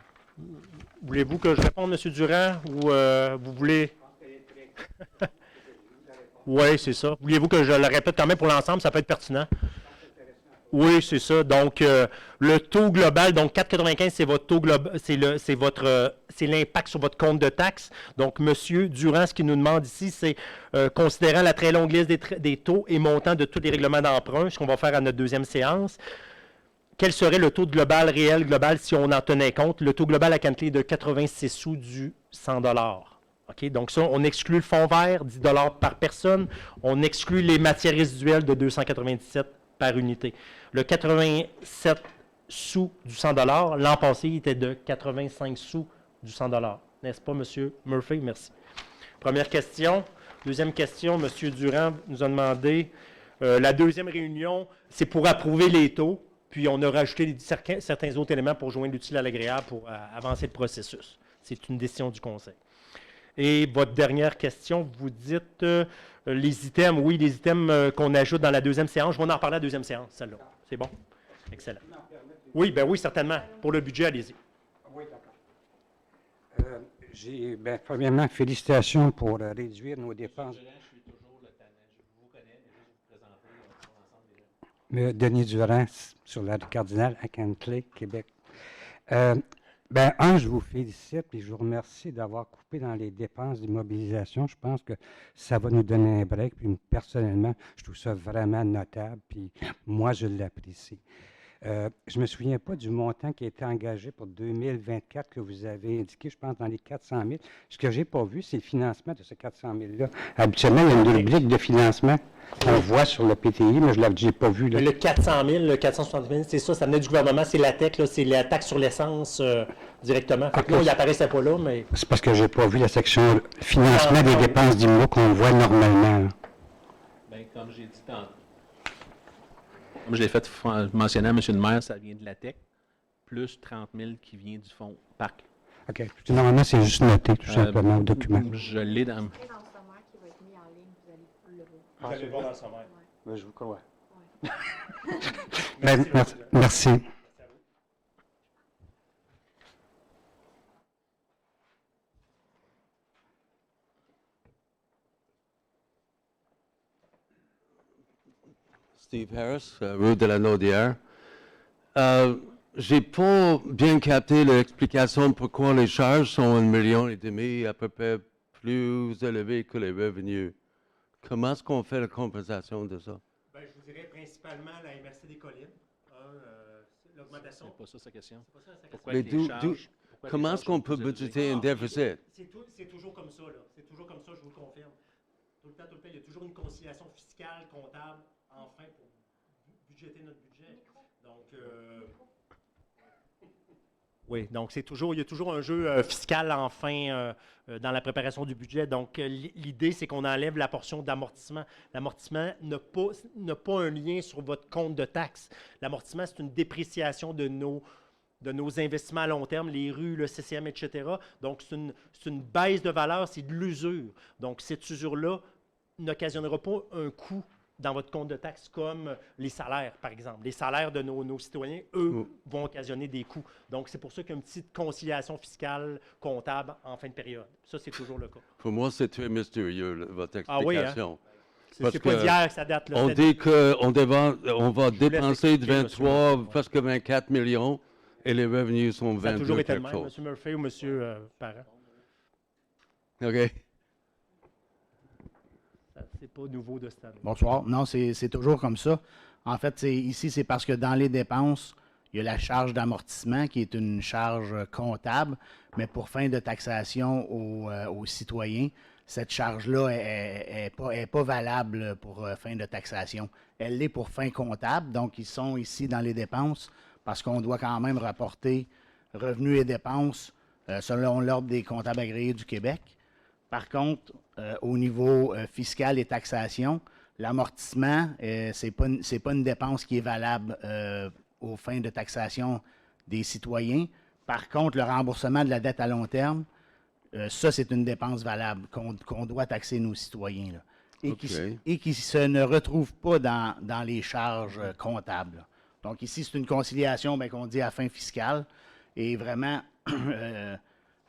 Voulez-vous que je réponde, M. Durand, ou vous voulez... Oui, c'est ça. Voulez-vous que je le répète quand même pour l'ensemble? Ça peut être pertinent. Oui, c'est ça. Donc, le taux global, donc 4,95, c'est votre taux global, c'est l'impact sur votre compte de taxes. Donc, Monsieur Durand, ce qu'il nous demande ici, c'est considérant la très longue liste des taux et montant de tous les règlements d'emprunt, ce qu'on va faire à notre deuxième séance, quel serait le taux global, réel, global, si on en tenait compte? Le taux global à Cantley est de 86 sous du 100 OK? Donc ça, on exclut le fonds vert, 10 par personne. On exclut les matières résiduelles de 297 par unité. Le 87 sous du 100 l'an passé, il était de 85 sous du 100 N'est-ce pas, M. Murphy? Merci. Première question. Deuxième question, M. Durand nous a demandé, la deuxième réunion, c'est pour approuver les taux, puis on a rajouté certains autres éléments pour joindre l'utile à l'agréable pour avancer le processus. C'est une décision du Conseil. Et votre dernière question, vous dites les items, oui, les items qu'on ajoute dans la deuxième séance. Je vais en reparler à la deuxième séance, celle-là. C'est bon? Excellent. Oui, ben oui, certainement. Pour le budget, allez-y. Oui, d'accord. Premièrement, félicitations pour réduire nos dépenses. Denis Durand, sur la rue Cardinal, à Cantley, Québec. Je vous félicite et je vous remercie d'avoir coupé dans les dépenses d'immobilisation. Je pense que ça va nous donner un break. Puis personnellement, je trouve ça vraiment notable. Puis moi, je l'apprécie. Je ne me souviens pas du montant qui a été engagé pour 2024 que vous avez indiqué, je pense, dans les 400 000. Ce que je n'ai pas vu, c'est le financement de ces 400 000-là. Habituellement, il y a une rubrique de financement qu'on voit sur le PTI, mais je ne l'ai pas vu. Là. Le 400 000, le 470 000, c'est ça, ça venait du gouvernement, c'est la TEC, c'est la taxe sur l'essence directement. Fait que là, il n'apparaissait pas là, mais... C'est parce que je n'ai pas vu la section financement des dépenses d'immo qu'on voit normalement. Bien, comme j'ai dit tantôt. Comme je l'ai fait mentionner à M. le maire, ça vient de la TEC, plus 30 000 qui vient du fonds PAC. OK. Normalement, c'est juste noté, tout simplement, au document. Je l'ai dans... Dans le sommaire qui va être mis en ligne, vous allez le voir. Vous allez le voir dans le sommaire. Je vous crois. Merci. Merci. Steve Harris, rue de la Naudière. J'ai pas bien capté l'explication de pourquoi les charges sont 1,5 million à peu près plus élevées que les revenus. Comment est-ce qu'on fait la compensation de ça? Ben, je vous dirais principalement la MRC des collines. L'augmentation. C'est pas ça sa question. C'est pas ça, sa question. Pourquoi Mais les charges- pourquoi comment les est-ce charges qu'on sont peut plus élevées? budgéter un déficit? C'est toujours comme ça, là. C'est toujours comme ça, je vous le confirme. Tout le temps, il y a toujours une conciliation fiscale, comptable, enfin, pour budgéter notre budget. Donc, oui, donc il y a toujours un jeu fiscal, enfin, dans la préparation du budget. Donc, l'idée, c'est qu'on enlève la portion d'amortissement. L'amortissement n'a pas un lien sur votre compte de taxes. L'amortissement, c'est une dépréciation de nos investissements à long terme, les rues, le CCM, etc. Donc, c'est une baisse de valeur, c'est de l'usure. Donc, cette usure-là n'occasionnera pas un coût dans votre compte de taxes comme les salaires, par exemple. Les salaires de nos citoyens, eux, vont occasionner des coûts. Donc, c'est pour ça qu'il y a une petite conciliation fiscale comptable en fin de période. Ça, c'est toujours le cas. Pour moi, c'est très mystérieux, votre Ah oui, hein? explication. C'est pas d'hier que ça date. Là. On dit qu'on va dépenser expliquer, 23, monsieur. presque 24 millions et les revenus sont Ça a 22 toujours été le quelque même, chose. M. Murphy ou M. Parent. OK. C'est pas nouveau de cette année. Bonsoir. Non, c'est toujours comme ça. En fait, ici, c'est parce que dans les dépenses, il y a la charge d'amortissement qui est une charge comptable, mais pour fin de taxation aux citoyens, cette charge-là est pas valable pour fin de taxation. Elle l'est pour fin comptable, donc ils sont ici dans les dépenses parce qu'on doit quand même rapporter revenus et dépenses selon l'ordre des comptables agréés du Québec. Par contre, au niveau fiscal et taxation, l'amortissement, c'est pas une dépense qui est valable aux fins de taxation des citoyens. Par contre, le remboursement de la dette à long terme, ça, c'est une dépense valable qu'on doit taxer nos citoyens. Là, et qui ne retrouve pas dans les charges comptables. Donc ici, c'est une conciliation qu'on dit à fin fiscale. Et vraiment,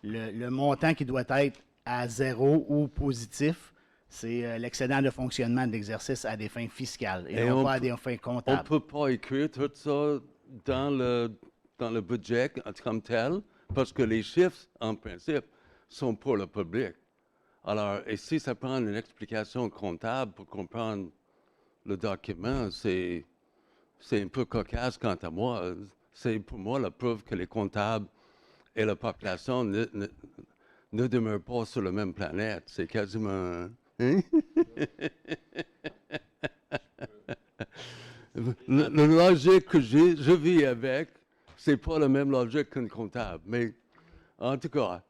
le montant qui doit être à zéro ou positif, C'est l'excédent de fonctionnement de l'exercice à des fins fiscales et, Et non on pas à peut- des fins On ne comptables. peut pas écrire tout ça dans le budget comme tel, parce que les chiffres, en principe, sont pour le public. Alors, et si ça prend une explication comptable pour comprendre le document, c'est un peu cocasse quant à moi. C'est pour moi la preuve que les comptables et la population ne demeurent pas sur la même planète. C'est quasiment... hein? La logique que je vis avec, c'est pas la même logique qu'un comptable. Mais en tout cas,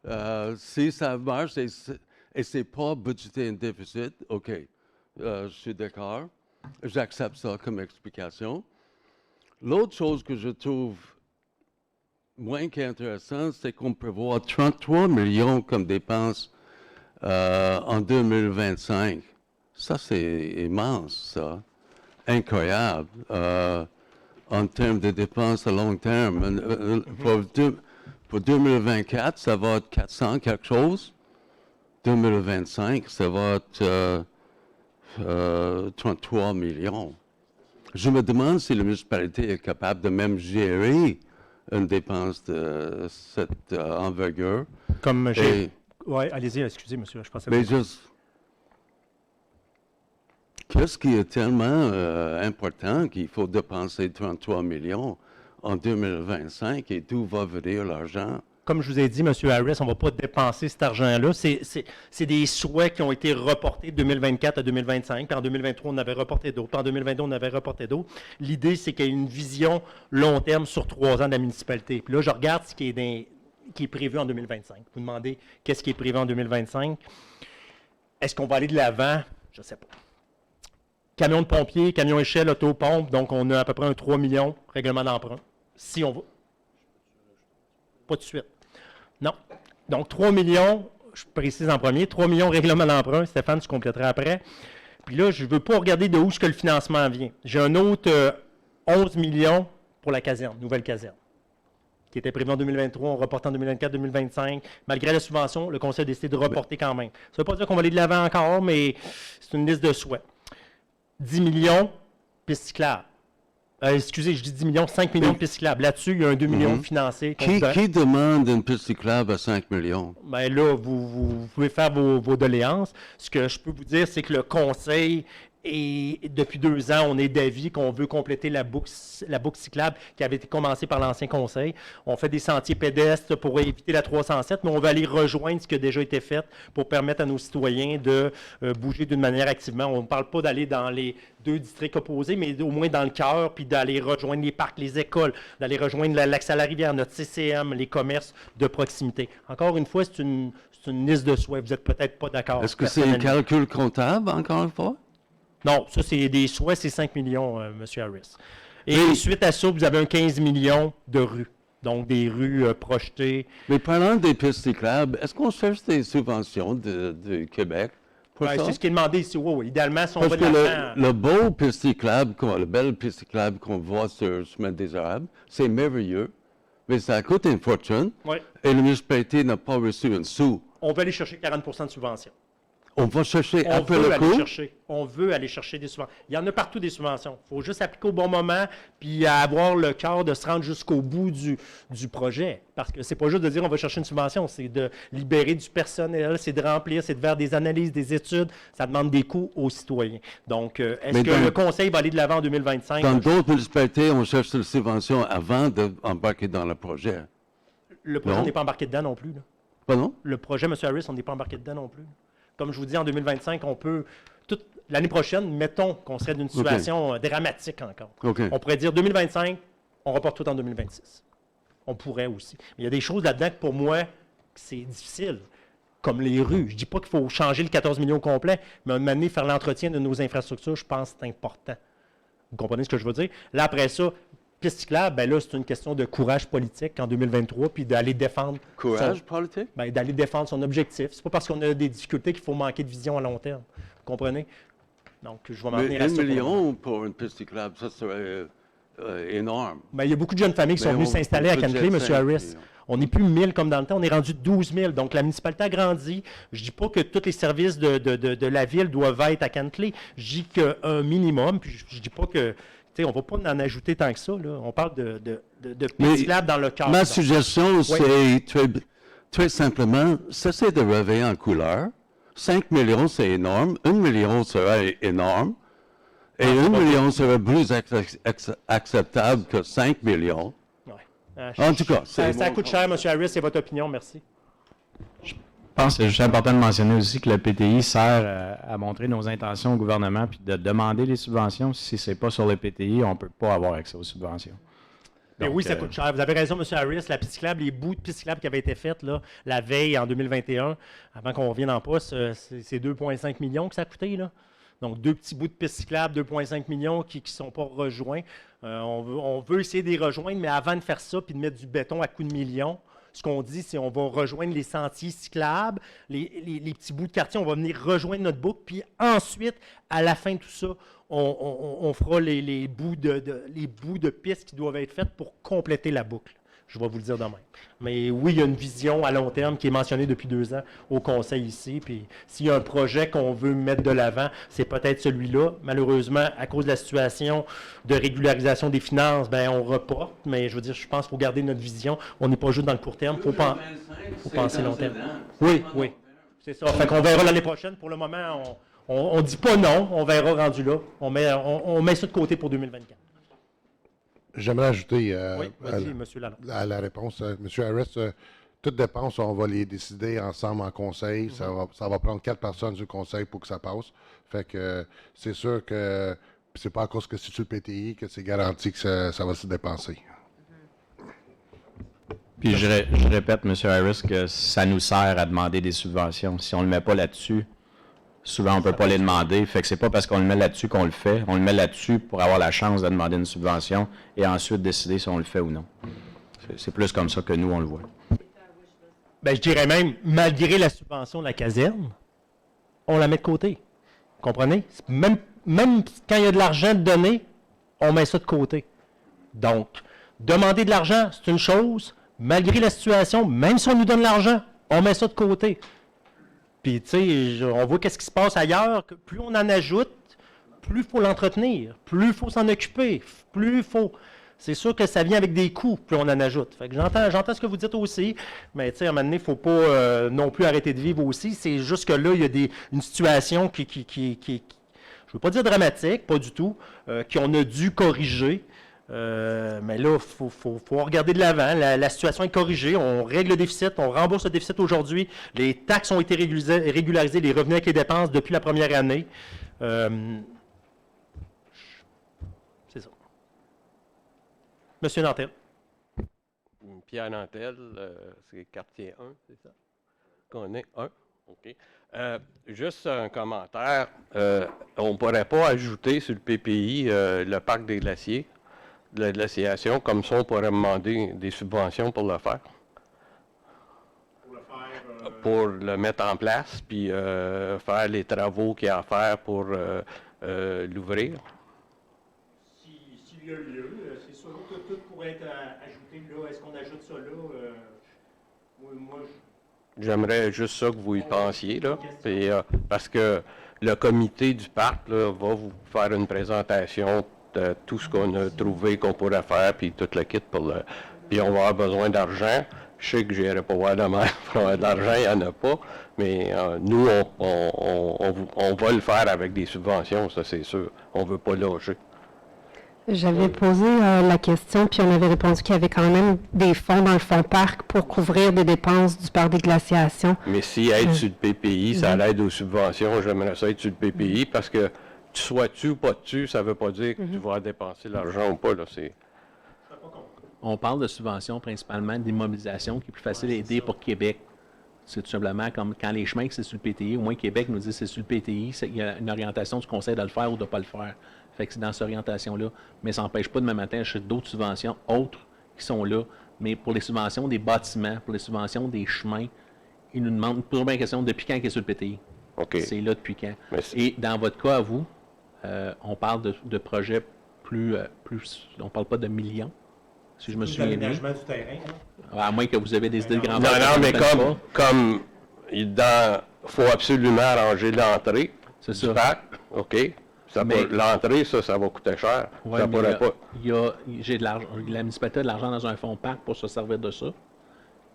si ça marche et c'est pas budgéter un déficit, OK, je suis d'accord. J'accepte ça comme explication. L'autre chose que je trouve moins qu'intéressante, c'est qu'on prévoit 33 millions comme dépenses en 2025. Ça, c'est immense, ça. Incroyable. En termes de dépenses à long terme. Pour 2024, ça va être 400 quelque chose. 2025, ça va être 33 millions. Je me demande si la municipalité est capable de même gérer une dépense de cette envergure. Comme j'ai... Et- Oui, allez-y, excusez, monsieur, je pensais... Mais juste, qu'est-ce qui est tellement important qu'il faut dépenser 33 millions en 2025 et d'où va venir l'argent? Comme je vous ai dit, M. Harris, on ne va pas dépenser cet argent-là. C'est des souhaits qui ont été reportés de 2024 à 2025. Puis en 2023, on avait reporté d'autres. Puis en 2022, on avait reporté d'autres. L'idée, c'est qu'il y ait une vision long terme sur 3 ans de la municipalité. Puis là, je regarde ce qui est prévu en 2025. Vous demandez qu'est-ce qui est prévu en 2025. Est-ce qu'on va aller de l'avant? Je ne sais pas. Camion de pompiers, camion échelle, auto-pompe. Donc, on a à peu près un 3 millions règlement d'emprunt. Si on va... Pas de suite. Non. Donc, 3 millions, je précise en premier, 3 millions règlement d'emprunt. Stéphane, tu compléteras après. Puis là, je ne veux pas regarder de où est-ce que le financement vient. J'ai un autre 11 millions pour la caserne, nouvelle caserne, qui était prévu en 2023, on reporte en 2024-2025. Malgré la subvention, le conseil a décidé de reporter quand même. Ça ne veut pas dire qu'on va aller de l'avant encore, mais c'est une liste de souhaits. 10 millions, pistes cyclables. Excusez, je dis 10 millions, 5 millions de pistes cyclables. Là-dessus, il y a un 2 millions financés. Qui demande une piste cyclable à 5 millions? Ben là, vous pouvez faire vos doléances. Ce que je peux vous dire, c'est que le conseil, et depuis 2 ans, on est d'avis qu'on veut compléter la boucle cyclable qui avait été commencée par l'ancien conseil. On fait des sentiers pédestres pour éviter la 307, mais on va aller rejoindre ce qui a déjà été fait pour permettre à nos citoyens de bouger d'une manière activement. On ne parle pas d'aller dans les 2 districts opposés, mais au moins dans le cœur, puis d'aller rejoindre les parcs, les écoles, d'aller rejoindre l'accès à la rivière, notre CCM, les commerces de proximité. Encore une fois, c'est une liste de souhaits. Vous n'êtes peut-être pas d'accord. Est-ce que c'est un personnellement. calcul comptable, encore une fois? Non, ça, c'est des souhaits, c'est 5 millions, M. Harris. Et suite à ça, vous avez un 15 millions de rues. Donc, des rues projetées. Mais parlant des pistes cyclables, est-ce qu'on cherche des subventions de Québec pour Ben, ça? c'est ce qui est demandé ici. Oui, oui. Idéalement, si on Parce va de que l'avant... le beau piste cyclable, le bel piste cyclable qu'on voit sur Chemin des Arabes, c'est merveilleux, mais ça coûte une fortune Oui. et la municipalité n'a pas reçu un sou. On veut aller chercher 40 de subventions. On va chercher On après veut le aller coup. chercher. On veut aller chercher des subventions. Il y en a partout des subventions. Il faut juste appliquer au bon moment puis avoir le cœur de se rendre jusqu'au bout du projet. Parce que c'est pas juste de dire on va chercher une subvention, c'est de libérer du personnel, c'est de remplir, c'est de faire des analyses, des études. Ça demande des coûts aux citoyens. Donc, est-ce Mais que le conseil va aller de l'avant en 2025? Dans d'autres municipalités, on cherche une subvention avant d'embarquer dans le projet. Le projet, Non. on n'est pas embarqué dedans non plus. Là. Pardon? Le projet, M. Harris, on n'est pas embarqué dedans non plus. Comme je vous dis, en 2025, on peut... L'année prochaine, mettons qu'on serait d'une situation dramatique encore. OK. On pourrait dire 2025, on reporte tout en 2026. On pourrait aussi. Mais il y a des choses là-dedans que pour moi, c'est difficile. Comme les rues. Je ne dis pas qu'il faut changer le 14 millions complet, mais à un moment donné, faire l'entretien de nos infrastructures, je pense que c'est important. Vous comprenez ce que je veux dire? Là, après ça, piste cyclable, ben là, c'est une question de courage politique en 2023, puis d'aller défendre... Courage politique? Ben, d'aller défendre son objectif. C'est pas parce qu'on a des difficultés qu'il faut manquer de vision à long terme. Vous comprenez? Donc, je vais m'en Mais tenir à 1 ça. million pour une piste cyclable, ça serait énorme. Ben, il y a beaucoup de jeunes familles qui sont Mais venues on- s'installer à on Kentley, budgète M. 5 Harris. millions. On n'est plus 1000 comme dans le temps, on est rendu 12 000. Donc, la municipalité a grandi. Je ne dis pas que tous les services de la ville doivent être à Kentley. Je dis qu'un minimum, puis je ne dis pas que, tu sais, on ne va pas en ajouter tant que ça, là. On parle de Mais petits labs dans le cadre. Ma Donc, suggestion, c'est très simplement, c'est de réveiller en couleur. 5 millions, c'est énorme. 1 million serait énorme. Et 1 million serait plus acceptable que 5 millions. ouais. En tout cas, ça c'est coûte cher, M. Harris, c'est votre opinion. Merci. Je pense que c'est juste important de mentionner aussi que le PTI sert à montrer nos intentions au gouvernement puis de demander des subventions. Si ce n'est pas sur le PTI, on ne peut pas avoir accès aux subventions. Mais Donc, oui, ça coûte cher. Vous avez raison, M. Harris. La piste cyclable, les bouts de piste cyclable qui avaient été faits là, la veille en 2021, avant qu'on revienne en poste, c'est 2,5 millions que ça a coûté. Là. Donc, 2 petits bouts de piste cyclable, 2,5 millions qui ne sont pas rejoints. On veut essayer de les rejoindre, mais avant de faire ça puis de mettre du béton à coups de millions, ce qu'on dit, c'est qu'on va rejoindre les sentiers cyclables, les petits bouts de quartier, on va venir rejoindre notre boucle, puis ensuite, à la fin de tout ça, on fera les bouts de pistes qui doivent être faits pour compléter la boucle. Je vais vous le dire demain. Mais oui, il y a une vision à long terme qui est mentionnée depuis 2 ans au Conseil ici. Puis s'il y a un projet qu'on veut mettre de l'avant, c'est peut-être celui-là. Malheureusement, à cause de la situation de régularisation des finances, ben on reporte. Mais je veux dire, je pense qu'il faut garder notre vision. On n'est pas juste dans le court terme. Il faut penser long terme. Oui, oui. C'est ça. Fait qu'on verra l'année prochaine. Pour le moment, on ne dit pas non. On verra rendu là. On met ça de côté pour 2024. J'aimerais ajouter Oui, vas-y, M. Lalonde. à la réponse. M. Harris, toutes dépenses, on va les décider ensemble en conseil. Ça va prendre 4 personnes du conseil pour que ça passe. Fait que c'est sûr que c'est pas à cause que c'est sur le PTI que c'est garanti que ça va se dépenser. Puis je répète, M. Harris, que ça nous sert à demander des subventions. Si on ne le met pas là-dessus, souvent on ne peut pas les demander. Fait que c'est pas parce qu'on le met là-dessus qu'on le fait. On le met là-dessus pour avoir la chance de demander une subvention et ensuite décider si on le fait ou non. C'est plus comme ça que nous, on le voit. Ben, je dirais même, malgré la subvention de la caserne, on la met de côté. Vous comprenez? Même quand il y a de l'argent donné, on met ça de côté. Donc, demander de l'argent, c'est une chose. Malgré la situation, même si on nous donne l'argent, on met ça de côté. Puis, tu sais, on voit qu'est-ce qui se passe ailleurs. Que plus on en ajoute, plus il faut l'entretenir, plus il faut s'en occuper, plus il faut... C'est sûr que ça vient avec des coûts, plus on en ajoute. Fait que j'entends ce que vous dites aussi, mais tu sais, à un moment donné, il ne faut pas non plus arrêter de vivre aussi. C'est juste que là, il y a une situation qui je ne veux pas dire dramatique, pas du tout, qu'on a dû corriger. Mais là, il faut regarder de l'avant. La situation est corrigée. On règle le déficit, on rembourse le déficit aujourd'hui. Les taxes ont été régularisées, les revenus avec les dépenses depuis la première année. C'est ça. Monsieur Nantel. Pierre Nantel, c'est quartier 1, c'est ça? Qu'on est 1? OK. Juste un commentaire. On ne pourrait pas ajouter sur le PPI le parc des glaciers, de la glaciation, comme ça on pourrait demander des subventions pour le faire. Pour le mettre en place, puis faire les travaux qu'il y a à faire pour l'ouvrir. S'il y a lieu, c'est sûr que tout pourrait être ajouté là. Est-ce qu'on ajoute ça là? Moi, J'aimerais juste ça que vous y pensiez, là. Puis, parce que le comité du parc là, va vous faire une présentation de tout ce qu'on a trouvé qu'on pourrait faire, puis tout le kit pour le... Puis on va avoir besoin d'argent. Je sais que je n'irai pas voir demain pour avoir de l'argent, il n'y en a pas. Mais nous, on va le faire avec des subventions, ça c'est sûr. On ne veut pas loger. J'avais posé la question, puis on avait répondu qu'il y avait quand même des fonds dans le fonds parc pour couvrir des dépenses du parc des glaciations. Mais si être sur le PPI, ça l'aide aux subventions, j'aimerais ça être sur le PPI parce que tu sois tu ou pas dessus, ça ne veut pas dire que tu vas dépenser l'argent ou pas. Là, c'est... On parle de subventions principalement d'immobilisation qui est plus facile à aider pour Québec. C'est tout simplement comme quand les chemins, c'est sur le PTI, au moins Québec nous dit que c'est sur le PTI, il y a une orientation du conseil de le faire ou de ne pas le faire. Fait que c'est dans cette orientation-là. Mais ça n'empêche pas demain matin, je sais d'autres subventions autres qui sont là. Mais pour les subventions des bâtiments, pour les subventions des chemins, ils nous demandent toujours bien la question depuis quand il est sur le PTI. Okay. C'est là depuis quand. Merci. Et dans votre cas à vous, on parle de projets on ne parle pas de millions, si je me souviens bien. L'aménagement du terrain. Là. À moins que vous avez des idées de Non, grandeur. non, mais que je ne connais comme il faut absolument arranger l'entrée C'est du ça. parc, OK? Mais- L'entrée, ça va coûter cher. Ouais, ça mais pourrait pas. j'ai de l'argent. La municipalité a de l'argent dans un fonds parc pour se servir de ça.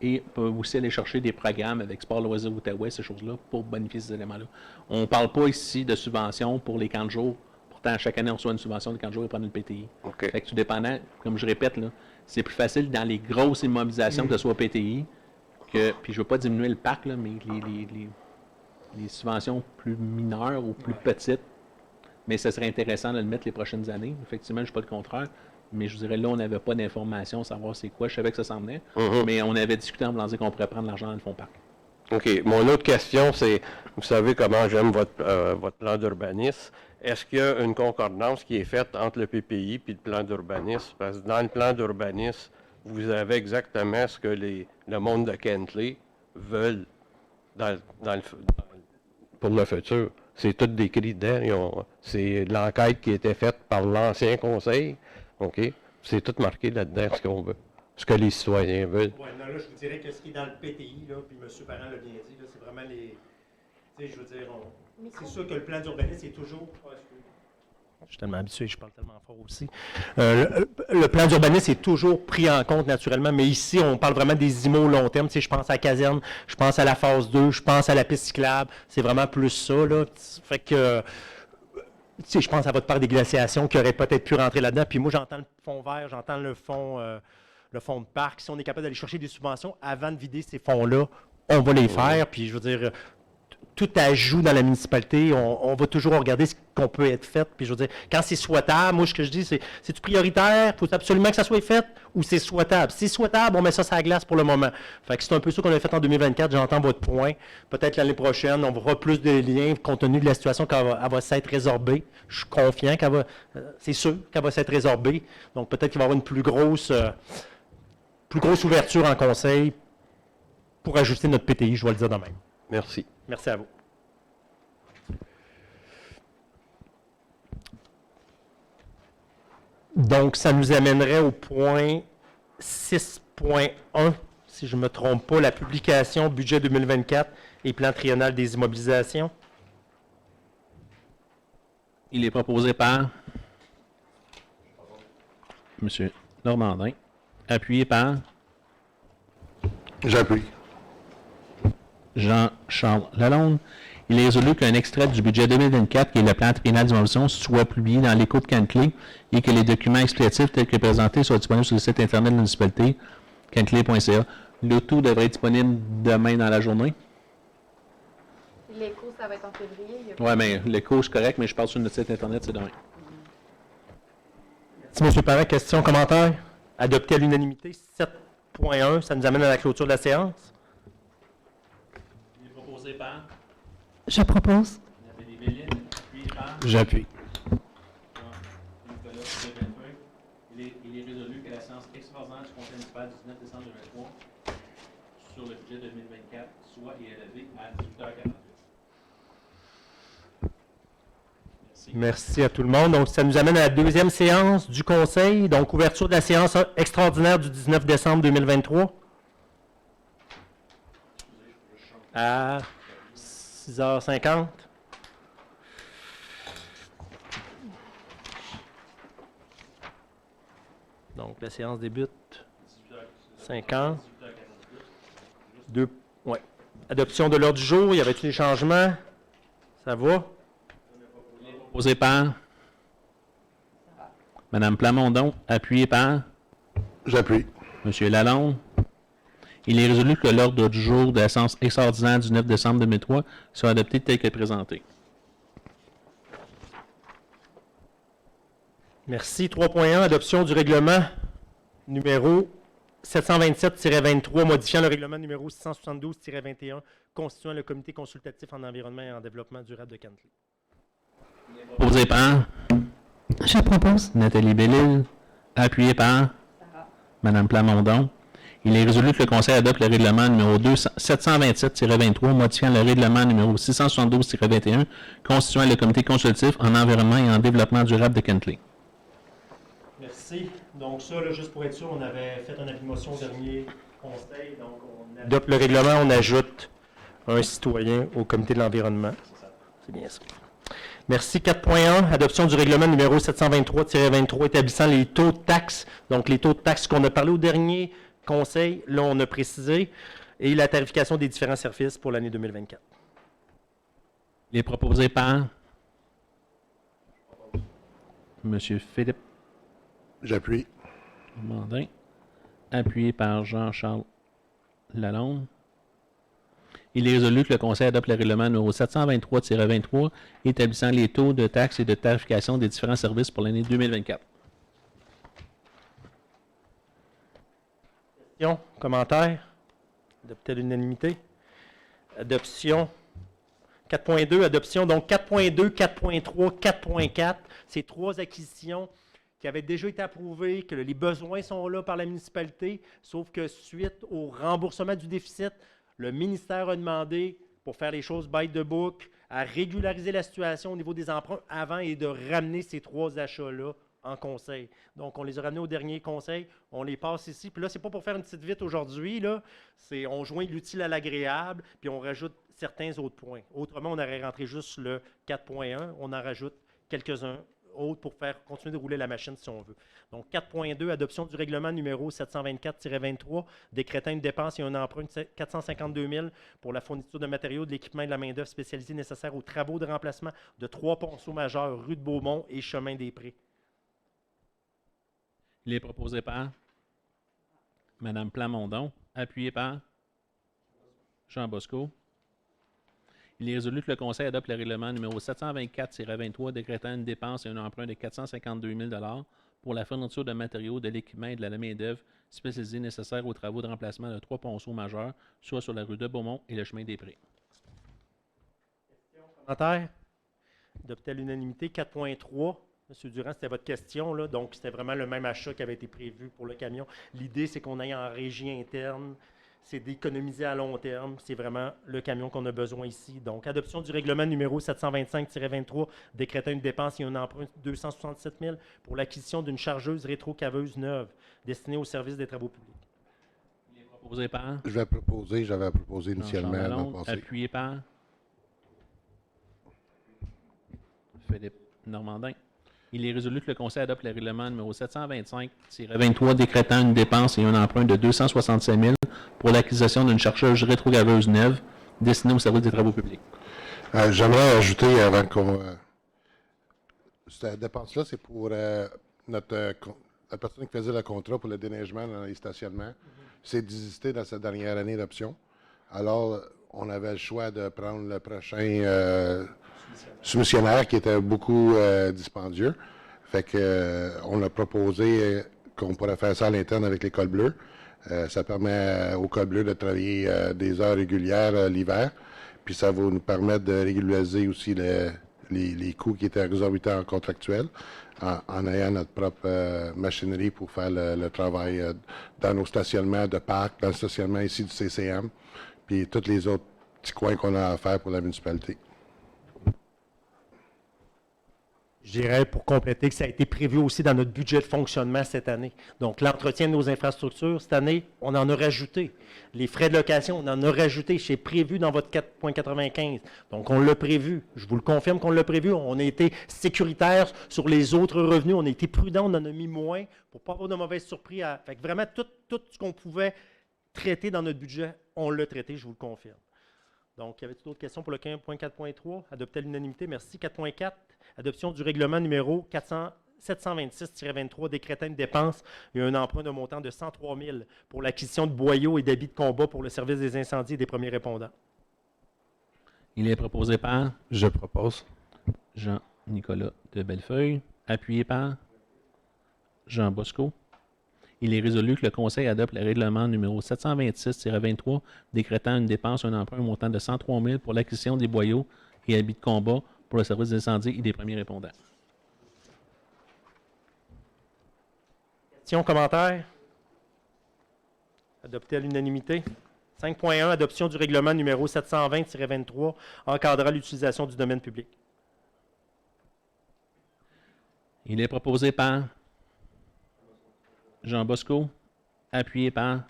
Et peut aussi aller chercher des programmes avec Sport Loisirs Outaouais, ces choses-là, pour bénéficier de ces éléments-là. On ne parle pas ici de subventions pour les camps de jour. Pourtant, chaque année, on reçoit une subvention de camps de jour et prendre une PTI. OK. Fait que tout dépendant, comme je répète, là, c'est plus facile dans les grosses immobilisations que ce soit PTI que. Puis je ne veux pas diminuer le parc, là, mais les subventions plus mineures ou plus petites. Mais ce serait intéressant de le mettre les prochaines années. Effectivement, je ne suis pas le contraire. Mais je vous dirais, là, on n'avait pas d'informations, savoir c'est quoi. Je savais que ça s'en venait. Mais on avait discuté en blanc qu'on pourrait prendre l'argent dans le fonds parc. OK. Mon autre question, c'est, vous savez comment j'aime votre plan d'urbanisme. Est-ce qu'il y a une concordance qui est faite entre le PPI et le plan d'urbanisme? Parce que dans le plan d'urbanisme, vous avez exactement ce que le monde de Kentley veulent pour le futur. C'est tout décrit dedans. C'est l'enquête qui a été faite par l'ancien conseil. OK? C'est tout marqué là-dedans, ce qu'on veut. Ce que les citoyens veulent. Oui, non, là, je vous dirais que ce qui est dans le PTI, là, puis M. Parent l'a bien dit, là, c'est vraiment les. Tu sais, je veux dire, c'est sûr que le plan d'urbanisme est toujours. Je suis tellement habitué, je parle tellement fort aussi. Le plan d'urbanisme est toujours pris en compte naturellement, mais ici, on parle vraiment des IMO long terme. Tu sais, je pense à la caserne, je pense à la phase 2, je pense à la piste cyclable. C'est vraiment plus ça, là. Fait que. Tu sais, je pense à votre part des glaciations qui aurait peut-être pu rentrer là-dedans. Puis moi, j'entends le fonds vert, j'entends le fonds de parc. Si on est capable d'aller chercher des subventions avant de vider ces fonds-là, on va les faire. Puis je veux dire, tout ajout dans la municipalité, on va toujours regarder ce qu'on peut être fait. Puis je veux dire, quand c'est souhaitable, moi, ce que je dis, c'est-tu prioritaire? Faut absolument que ça soit fait ou c'est souhaitable? Si c'est souhaitable, on met ça sur la glace pour le moment. Fait que c'est un peu ça qu'on a fait en 2024. J'entends votre point. Peut-être l'année prochaine, on verra plus de liens compte tenu de la situation qu'elle va s'être résorbée. Je suis confiant qu'elle va, c'est sûr qu'elle va s'être résorbée. Donc peut-être qu'il va y avoir une plus grosse ouverture en conseil pour ajuster notre PTI, je vais le dire de même. Merci. Merci à vous. Donc, ça nous amènerait au point 6.1, si je ne me trompe pas, la publication budget 2024 et plan triennal des immobilisations. Il est proposé par M. Normandin, appuyé par J'appuie. Jean-Charles Lalonde. Il est résolu qu'un extrait du budget 2024, qui est le plan triennal d'immobilisation, soit publié dans l'Écho de Kentley et que les documents explicatifs tels que présentés soient disponibles sur le site Internet de la municipalité, kentley.ca. Le tout devrait être disponible demain dans la journée. L'écho, ça va être en février. Oui, mais l'Écho, c'est correct, mais je parle sur notre site Internet, c'est demain. Merci, M. Parent. Question, commentaire? Adopté à l'unanimité, 7.1. Ça nous amène à la clôture de la séance. Il est proposé par Je propose. Nathalie Béline, appuyé par J'appuie. Nicolas Beaubien-Feuille. Il est résolu que la séance extraordinaire du conseil municipal du 19 décembre 2023 sur le budget 2024 soit élevée à 18h48. Merci à tout le monde. Donc, ça nous amène à la deuxième séance du Conseil. Donc, ouverture de la séance extraordinaire du 19 décembre 2023 à 6h50. Donc, la séance débute 50. Ouais. Adoption de l'ordre du jour. Y avait-il des changements? Ça va? Proposé par Mme Plamondon, appuyé par J'appuie. M. Lalonde. Il est résolu que l'ordre du jour de la séance extraordinaire du 9 décembre 2003 soit adopté tel que présenté. Merci. 3.1, adoption du règlement numéro 727-23, modifiant le règlement numéro 672-21, constituant le comité consultatif en environnement et en développement durable de Kentley. Proposé par Je propose. Nathalie Bellil, appuyé par Mme Plamondon. Il est résolu que le Conseil adopte le règlement numéro 727-23, modifiant le règlement numéro 672-21, constituant le comité consultatif en environnement et en développement durable de Kentley. Merci. Donc ça, là, juste pour être sûr, on avait fait un avis de motion au dernier conseil. Donc on adopte le règlement, on ajoute un citoyen au comité de l'environnement. C'est bien ça. Merci. 4.1, adoption du règlement numéro 723-23 établissant les taux de taxes. Donc les taux de taxes qu'on a parlé au dernier conseil, là on a précisé, et la tarification des différents services pour l'année 2024. Il est proposé par M. Philippe J'appuie. Normandin, appuyé par Jean-Charles Lalonde. Il est résolu que le Conseil adopte le règlement numéro 723-23 établissant les taux de taxes et de tarification des différents services pour l'année 2024. Questions, commentaires? Adopté à l'unanimité. Adoption. 4.2, adoption. Donc 4.2, 4.3, 4.4, ces trois acquisitions qui avaient déjà été approuvées, que les besoins sont là par la municipalité, sauf que suite au remboursement du déficit, le ministère a demandé, pour faire les choses by the book, à régulariser la situation au niveau des emprunts avant et de ramener ces trois achats-là en conseil. Donc, on les a ramenés au dernier conseil, on les passe ici. Puis là, c'est pas pour faire une petite vite aujourd'hui, là. C'est on joint l'utile à l'agréable, puis on rajoute certains autres points. Autrement, on aurait rentré juste le 4.1, on en rajoute quelques-uns autres pour faire continuer de rouler la machine si on veut. Donc, 4.2, adoption du règlement numéro 724-23, décrétant une dépense et un emprunt de 452 000 pour la fourniture de matériaux, de l'équipement et de la main-d'œuvre spécialisée nécessaire aux travaux de remplacement de 3 ponceaux majeurs, rue de Beaumont et chemin des Prés. Il est proposé par Mme Plamondon, appuyé par Jean Bosco. Il est résolu que le Conseil adopte le règlement numéro 724-23 décrétant une dépense et un emprunt de 452 000 pour la fourniture de matériaux, de l'équipement et de la main-d'œuvre spécialisée nécessaires aux travaux de remplacement de 3 ponceaux majeurs, soit sur la rue de Beaumont et le chemin des Prés. Commentaire? Adopté à l'unanimité. 4.3. M. Durand, c'était votre question, là. Donc, c'était vraiment le même achat qui avait été prévu pour le camion. L'idée, c'est qu'on aille en régie interne, c'est d'économiser à long terme. C'est vraiment le camion qu'on a besoin ici. Donc, adoption du règlement numéro 725-23, décrétant une dépense et un emprunt de 267 000 pour l'acquisition d'une chargeuse rétro-caveuse neuve destinée au service des travaux publics. Il est proposé par J'avais proposé initialement l'an passé. appuyé par Philippe Normandin. Il est résolu que le Conseil adopte le règlement numéro 725-23 décrétant une dépense et un emprunt de 267 000 pour l'acquisition d'une chargeuse rétrogaveuse neuve destinée au service des travaux publics. J'aimerais ajouter avant qu'on... cette dépense-là, c'est pour la personne qui faisait le contrat pour le déneigement dans les stationnements. C'est désisté dans sa dernière année d'option. Alors, on avait le choix de prendre le prochain soumissionnaire qui était beaucoup dispendieux. Fait que on a proposé qu'on pourrait faire ça à l'interne avec l'école bleue. Ça permet au col bleu de travailler des heures régulières l'hiver. Puis ça va nous permettre de régulariser aussi les coûts qui étaient exorbitants en contractuel en ayant notre propre machinerie pour faire le travail dans nos stationnements de parc, dans le stationnement ici du CCM, puis tous les autres petits coins qu'on a à faire pour la municipalité. Je dirais, pour compléter, que ça a été prévu aussi dans notre budget de fonctionnement cette année. Donc, l'entretien de nos infrastructures, cette année, on en a rajouté. Les frais de location, on en a rajouté. C'est prévu dans votre 4.95. Donc, on l'a prévu. Je vous le confirme qu'on l'a prévu. On a été sécuritaire sur les autres revenus. On a été prudent. On en a mis moins pour ne pas avoir de mauvaises surprises. Fait que vraiment, tout ce qu'on pouvait traiter dans notre budget, on l'a traité, je vous le confirme. Donc, y avait-il d'autres questions pour le 15.4.3? Adopté à l'unanimité, merci. 4.4, adoption du règlement numéro 726-23 décrétant une dépense et un emprunt de montant de 103 000 pour l'acquisition de boyaux et d'habits de combat pour le service des incendies et des premiers répondants. Il est proposé par Je propose. Jean-Nicolas de Bellefeuille, appuyé par Jean Bosco. Il est résolu que le Conseil adopte le règlement numéro 726-23 décrétant une dépense et un emprunt montant de 103 000 pour l'acquisition des boyaux et habits de combat pour le service des incendies et des premiers répondants. Questions, commentaires? Adopté à l'unanimité. 5.1, adoption du règlement numéro 720-23 encadrant l'utilisation du domaine public. Il est proposé par Jean Bosco, appuyé par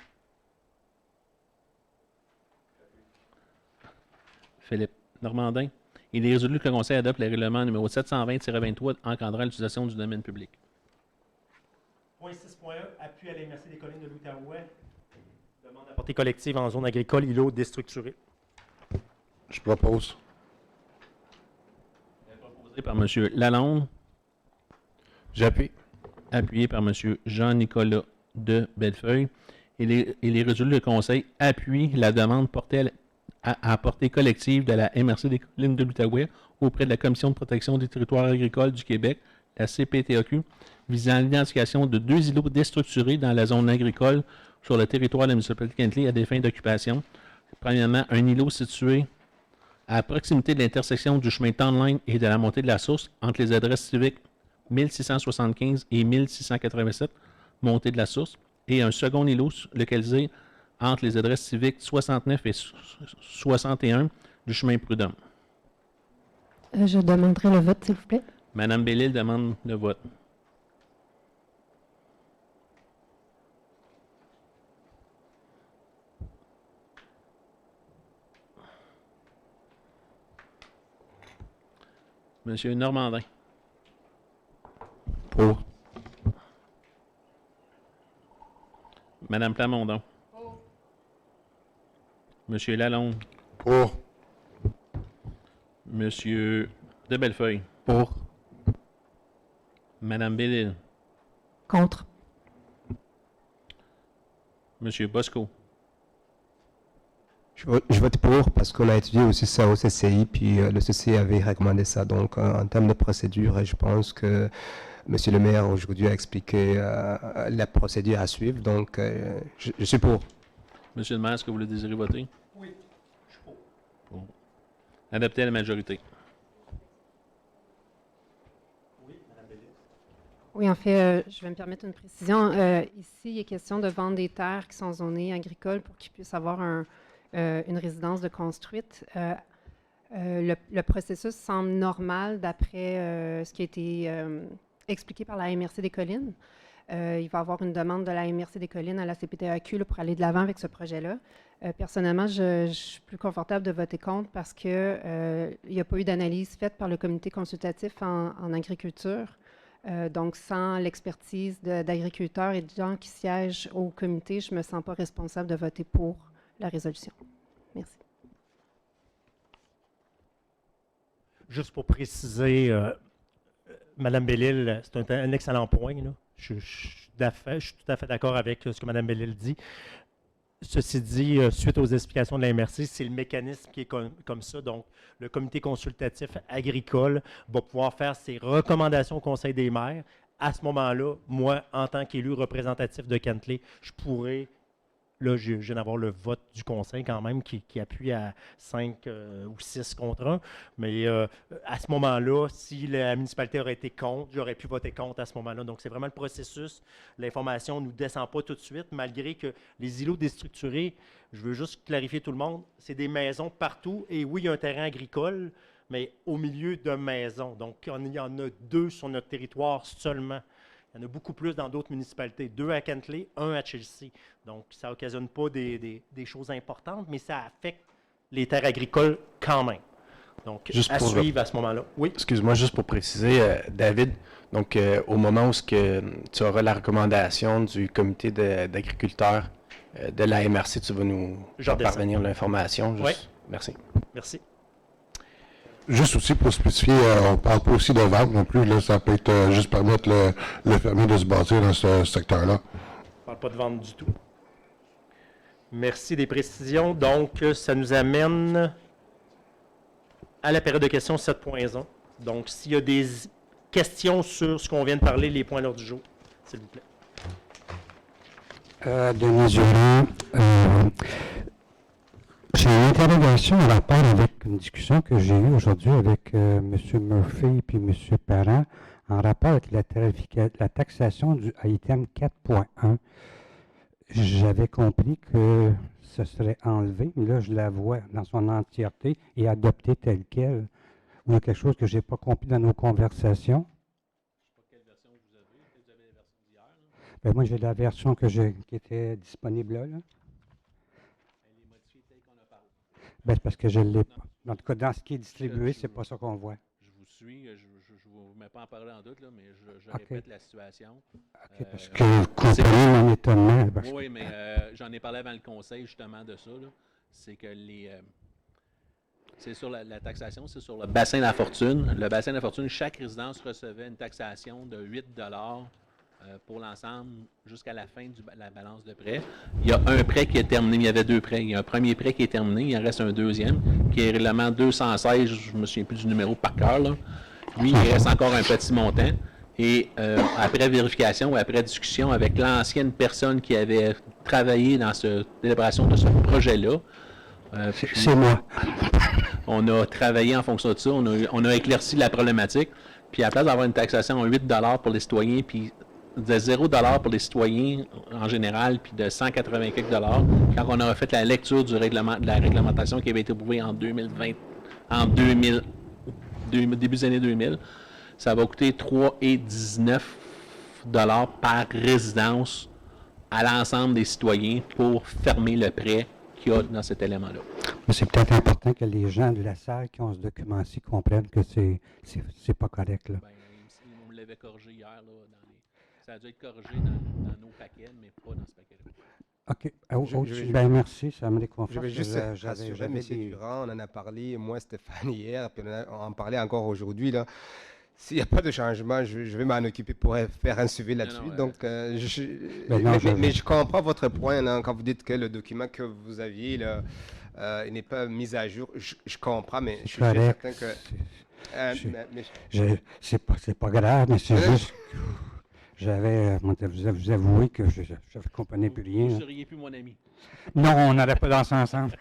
Philippe Normandin. Il est résolu que le Conseil adopte le règlement numéro 720-23 encadrant l'utilisation du domaine public. Point 6.1, appui à l'MRC des collines de l'Outaouais. Demande à portée collective en zone agricole, îlot déstructuré. Je propose. Proposé par M. Lalonde. J'appuie. Appuyé par M. Jean-Nicolas de Bellefeuille. Il est résolu que le Conseil appuie la demande portée à portée collective de la MRC des collines de l'Outaouais auprès de la Commission de protection des territoires agricoles du Québec, la CPTAQ, visant l'identification de 2 îlots déstructurés dans la zone agricole sur le territoire de la municipalité de Kentley à des fins d'occupation. Premièrement, un îlot situé à proximité de l'intersection du chemin Town Line et de la montée de la source entre les adresses civiques 1675 et 1687, montée de la source, et un second îlot localisé entre les adresses civiques 69 et 61 du chemin Prudhomme. Je demanderai le vote, s'il vous plaît. Madame Bellil demande le vote. Monsieur Normandin. Pour. Madame Plamondon. Monsieur Lalonde. Pour. Monsieur de Bellefeuille. Pour. Madame Bellil. Contre. Monsieur Bosco. Je vote pour parce qu'on a étudié aussi ça au CCI, puis le CCI avait recommandé ça. Donc, en termes de procédure, je pense que M. le maire aujourd'hui a expliqué la procédure à suivre. Donc, je suis pour. Monsieur le maire, est-ce que vous le désirez voter? Oui, je suis pour. Pour. Adopté à la majorité. Oui, Mme Bellil. Oui, en fait, je vais me permettre une précision. Ici, il est question de vendre des terres qui sont zonées agricoles pour qu'ils puissent avoir une résidence de construite. Le processus semble normal d'après ce qui a été expliqué par la MRC des Collines. Il va y avoir une demande de la MRC des Collines à la CPTAQ là, pour aller de l'avant avec ce projet-là. Personnellement, je suis plus confortable de voter contre parce qu'il n'y a pas eu d'analyse faite par le comité consultatif en agriculture. Donc, sans l'expertise d'agriculteurs et de gens qui siègent au comité, je ne me sens pas responsable de voter pour la résolution. Merci. Juste pour préciser, Mme Bellil, c'est un excellent point. Là. Je suis tout à fait d'accord avec ce que Mme Bellil dit. Ceci dit, suite aux explications de la MRC, c'est le mécanisme qui est comme ça. Donc, le comité consultatif agricole va pouvoir faire ses recommandations au Conseil des maires. À ce moment-là, moi, en tant qu'élu représentatif de Kentley, je pourrais, là, je viens d'avoir le vote du Conseil quand même qui appuie à 5 ou 6 contre 1. Mais à ce moment-là, si la municipalité aurait été contre, j'aurais pu voter contre à ce moment-là. Donc, c'est vraiment le processus. L'information ne nous descend pas tout de suite, malgré que les îlots déstructurés, je veux juste clarifier tout le monde, c'est des maisons partout. Et oui, il y a un terrain agricole, mais au milieu de maisons. Donc, il y en a 2 sur notre territoire seulement. Il y en a beaucoup plus dans d'autres municipalités. 2 à Kentley, 1 à Chelsea. Donc, ça n'occasionne pas des choses importantes, mais ça affecte les terres agricoles quand même. Donc, Juste à pour suivre à ce moment-là. Oui. Excuse-moi, juste pour préciser, David, donc au moment où tu auras la recommandation du comité d'agriculteurs de la MRC, tu vas nous faire parvenir l'information. Oui. Merci. Merci. Juste aussi pour spécifier, on ne parle pas aussi de vente non plus. Là, ça peut être juste permettre le fermier de se bâtir dans ce secteur-là. On ne parle pas de vente du tout. Merci des précisions. Donc, ça nous amène à la période de questions 7.1. Donc, s'il y a des questions sur ce qu'on vient de parler, les points à l'ordre du jour, s'il vous plaît. Denis Durand, j'ai une interrogation en rapport avec une discussion que j'ai eue aujourd'hui avec M. Murphy et puis M. Parent en rapport avec la taxation du item 4.1. J'avais compris que ce serait enlevé, mais là, je la vois dans son entièreté et adoptée telle qu'elle. Ou il y a quelque chose que je n'ai pas compris dans nos conversations. Ben, moi, j'ai la version qui était disponible là. Ben, c'est parce que je ne l'ai pas. En tout cas, dans ce qui est distribué, c'est pas ça qu'on voit. Je vous suis, je ne vous mets pas en parler en doute, là, mais je OK. répète la situation. OK, parce que vous comprenez mon étonnement. Parce que- Oui, mais j'en ai parlé avant le conseil justement de ça. C'est que c'est sur la taxation, c'est sur le bassin de la fortune. Le bassin de la fortune, chaque résidence recevait une taxation de 8 pour l'ensemble jusqu'à la fin de la balance de prêt. Il y a un prêt qui est terminé. Il y avait deux prêts. Il y a un premier prêt qui est terminé. Il en reste un deuxième, qui est règlement 216. Je ne me souviens plus du numéro par cœur, là. Lui, il reste encore un petit montant. Et après vérification ou après discussion avec l'ancienne personne qui avait travaillé dans cette délibération de ce projet-là, C'est moi. on a travaillé en fonction de ça. On a éclairci la problématique. Puis à la place d'avoir une taxation de 8 pour les citoyens, puis de 0 pour les citoyens en général, puis de 180 quelques dollars, quand on a fait la lecture de la réglementation qui avait été approuvée en 2020, début des années 2000, ça va coûter 3,19 par résidence à l'ensemble des citoyens pour fermer le prêt qu'il y a dans cet élément-là. Mais c'est peut-être important que les gens de la salle qui ont ce document-ci comprennent que c'est pas correct. Là. Ben, on me l'avait corrigé hier. Là, ça a dû être corrigé dans nos paquets, mais pas dans ce paquet-là. OK. Ben, merci, ça me réconforte. Je vais juste j'avais rassurer jamais M. des- Durand, on en a parlé, moi, Stéphane, hier, puis on en parlait encore aujourd'hui. Là. S'il n'y a pas de changement, je vais m'en occuper pour faire un suivi là-dessus. non, Donc, Ben non, mais je comprends votre point là, quand vous dites que le document que vous aviez là, il n'est pas mis à jour. Je comprends, mais je suis correct. certain que... C'est pas grave, mais c'est juste. J'avais. Vous avouez que je ne comprenais plus rien. Vous là. ne seriez plus mon ami. Non, on n'aurait pas dansé ensemble.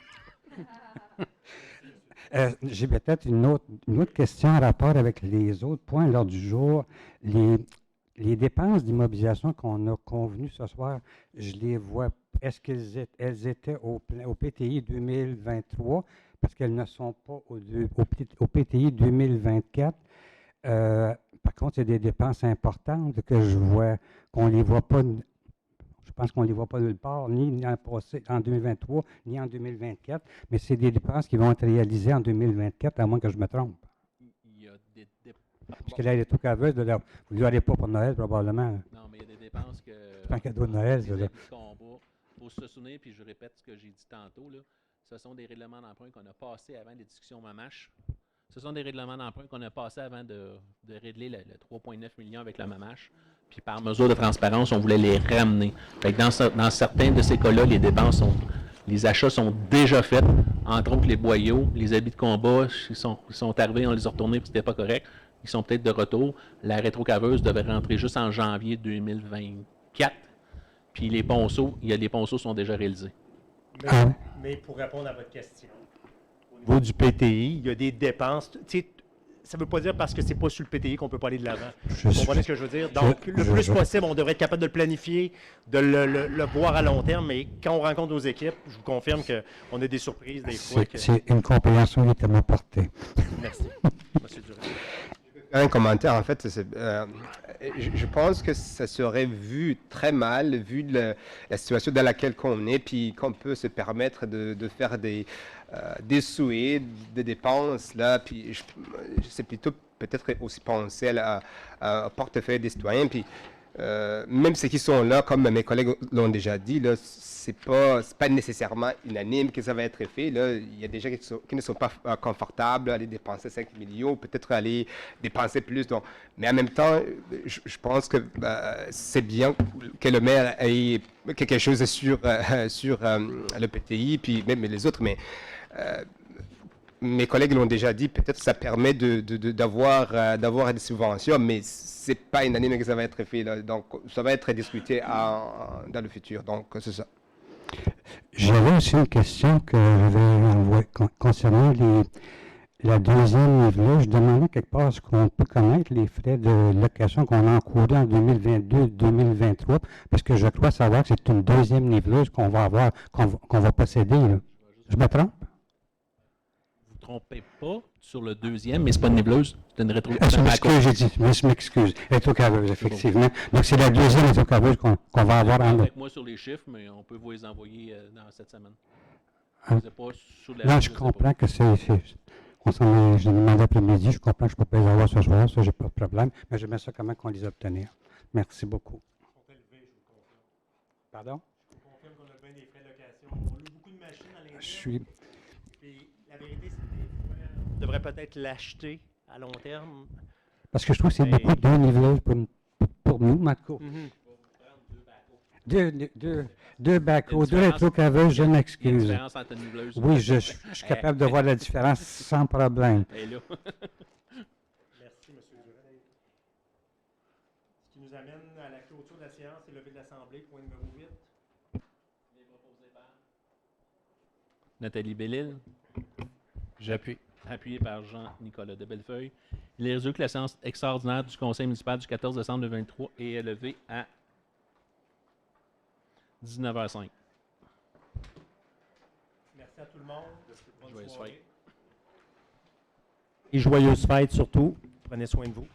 J'ai peut-être une autre question en rapport avec les autres points lors du jour. Les dépenses d'immobilisation qu'on a convenues ce soir, je les vois. Est-ce qu'elles étaient au PTI 2023 parce qu'elles ne sont pas au PTI 2024? Par contre, c'est des dépenses importantes que je vois, qu'on les voit pas. Je pense qu'on ne les voit pas nulle part, ni en 2023, ni en 2024, mais c'est des dépenses qui vont être réalisées en 2024, à moins que je me trompe. Il y a des Parce que là, elle est tout caveuse, vous ne l'aurez pas pour Noël, probablement. Non, mais il y a des dépenses que... C'est un cadeau de Noël, les ça, là. habits de combat. Il faut se souvenir, puis je répète ce que j'ai dit tantôt, là, ce sont des règlements d'emprunt qu'on a passés avant les discussions MAMACH. Ce sont des règlements d'emprunt qu'on a passés avant de régler le 3,9 millions avec le MAMACH. Puis par mesure de transparence, on voulait les ramener. Fait que dans certains de ces cas-là, les achats sont déjà faits. Entre autres, les boyaux, les habits de combat, ils sont arrivés, on les a retournés, puis c'était pas correct. Ils sont peut-être de retour. La rétrocaveuse devait rentrer juste en janvier 2024. Puis les ponceaux, les ponceaux sont déjà réalisés. Mais pour répondre à votre question, au niveau du PTI, il y a des dépenses. Tu sais, ça ne veut pas dire parce que c'est pas sur le PTI qu'on ne peut pas aller de l'avant. Vous comprenez ce que je veux dire? Donc, le plus possible, on devrait être capable de le planifier, de le voir à long terme, mais quand on rencontre nos équipes, je vous confirme qu'on a des surprises des fois. C'est une compréhension qui est à ma portée. Merci. Monsieur Durand. Un commentaire, en fait, je pense que ça serait vu très mal, vu la situation dans laquelle on est, puis qu'on peut se permettre de faire des souhaits, des dépenses, là, puis c'est plutôt peut-être aussi penser au portefeuille des citoyens, puis même ceux qui sont là, comme mes collègues l'ont déjà dit, là, c'est pas nécessairement unanime que ça va être fait. Là. Il y a des gens qui ne sont pas confortables à aller dépenser 5 millions, peut-être aller dépenser plus. Donc. Mais en même temps, je pense que c'est bien que le maire ait quelque chose sur le PTI, puis même les autres, mais mes collègues l'ont déjà dit, peut-être ça permet d'avoir des subventions, mais c'est pas unanime que ça va être fait. Là. Donc, ça va être discuté dans le futur. Donc, c'est ça. J'avais aussi une question que j'avais envoyée concernant la deuxième nivelage. Je demandais quelque part est-ce qu'on peut connaître les frais de location qu'on a encourus en 2022-2023, parce que je crois savoir que c'est une deuxième niveleuse qu'on va avoir, qu'on va posséder. Là. Je me trompe? trompais pas sur le deuxième, mais c'est pas une nébleuse, c'est une rétro. Je m'excuse, j'ai dit, je m'excuse. Rétrocaveuse, effectivement. Donc, c'est la deuxième rétrocaveuse qu'on va avoir en Avec moi sur les chiffres, mais on peut vous les envoyer dans cette semaine. Hein? Je sais pas sur la Là, liste, je sais pas. comprends que je demandé après-midi, je comprends que je ne peux pas les avoir ce soir, ça, j'ai pas de problème, mais j'aimerais ça comment qu'on les obtenir. Merci beaucoup. Pardon? Je confirme qu'on a bien des frais de location. On loue beaucoup de machines à l'intérieur. Je suis... Puis la vérité, c'est qu'on devrait peut-être l'acheter à long terme. Parce que je trouve que c'est Mais- beaucoup de niveleuses pour nous, Marco. Mhm. Deux backhoes, deux différence- rétrocaveuses, je Il y a une m'excuse. différence entre une nébleuse. Oui, je suis capable de voir la différence sans problème. Elle est là. Merci, M. Durand. Ce qui nous amène à la clôture de la séance et levée de l'Assemblée, point numéro 8. Nathalie Bellil. J'appuie. Appuyé par Jean-Nicolas de Bellefeuille. Il est résolu que la séance extraordinaire du Conseil municipal du 14 décembre 2023 est levée à 19h05. Merci à tout le monde. Bonne Joyeuse soirée. fête. Et joyeuses fêtes surtout. Prenez soin de vous.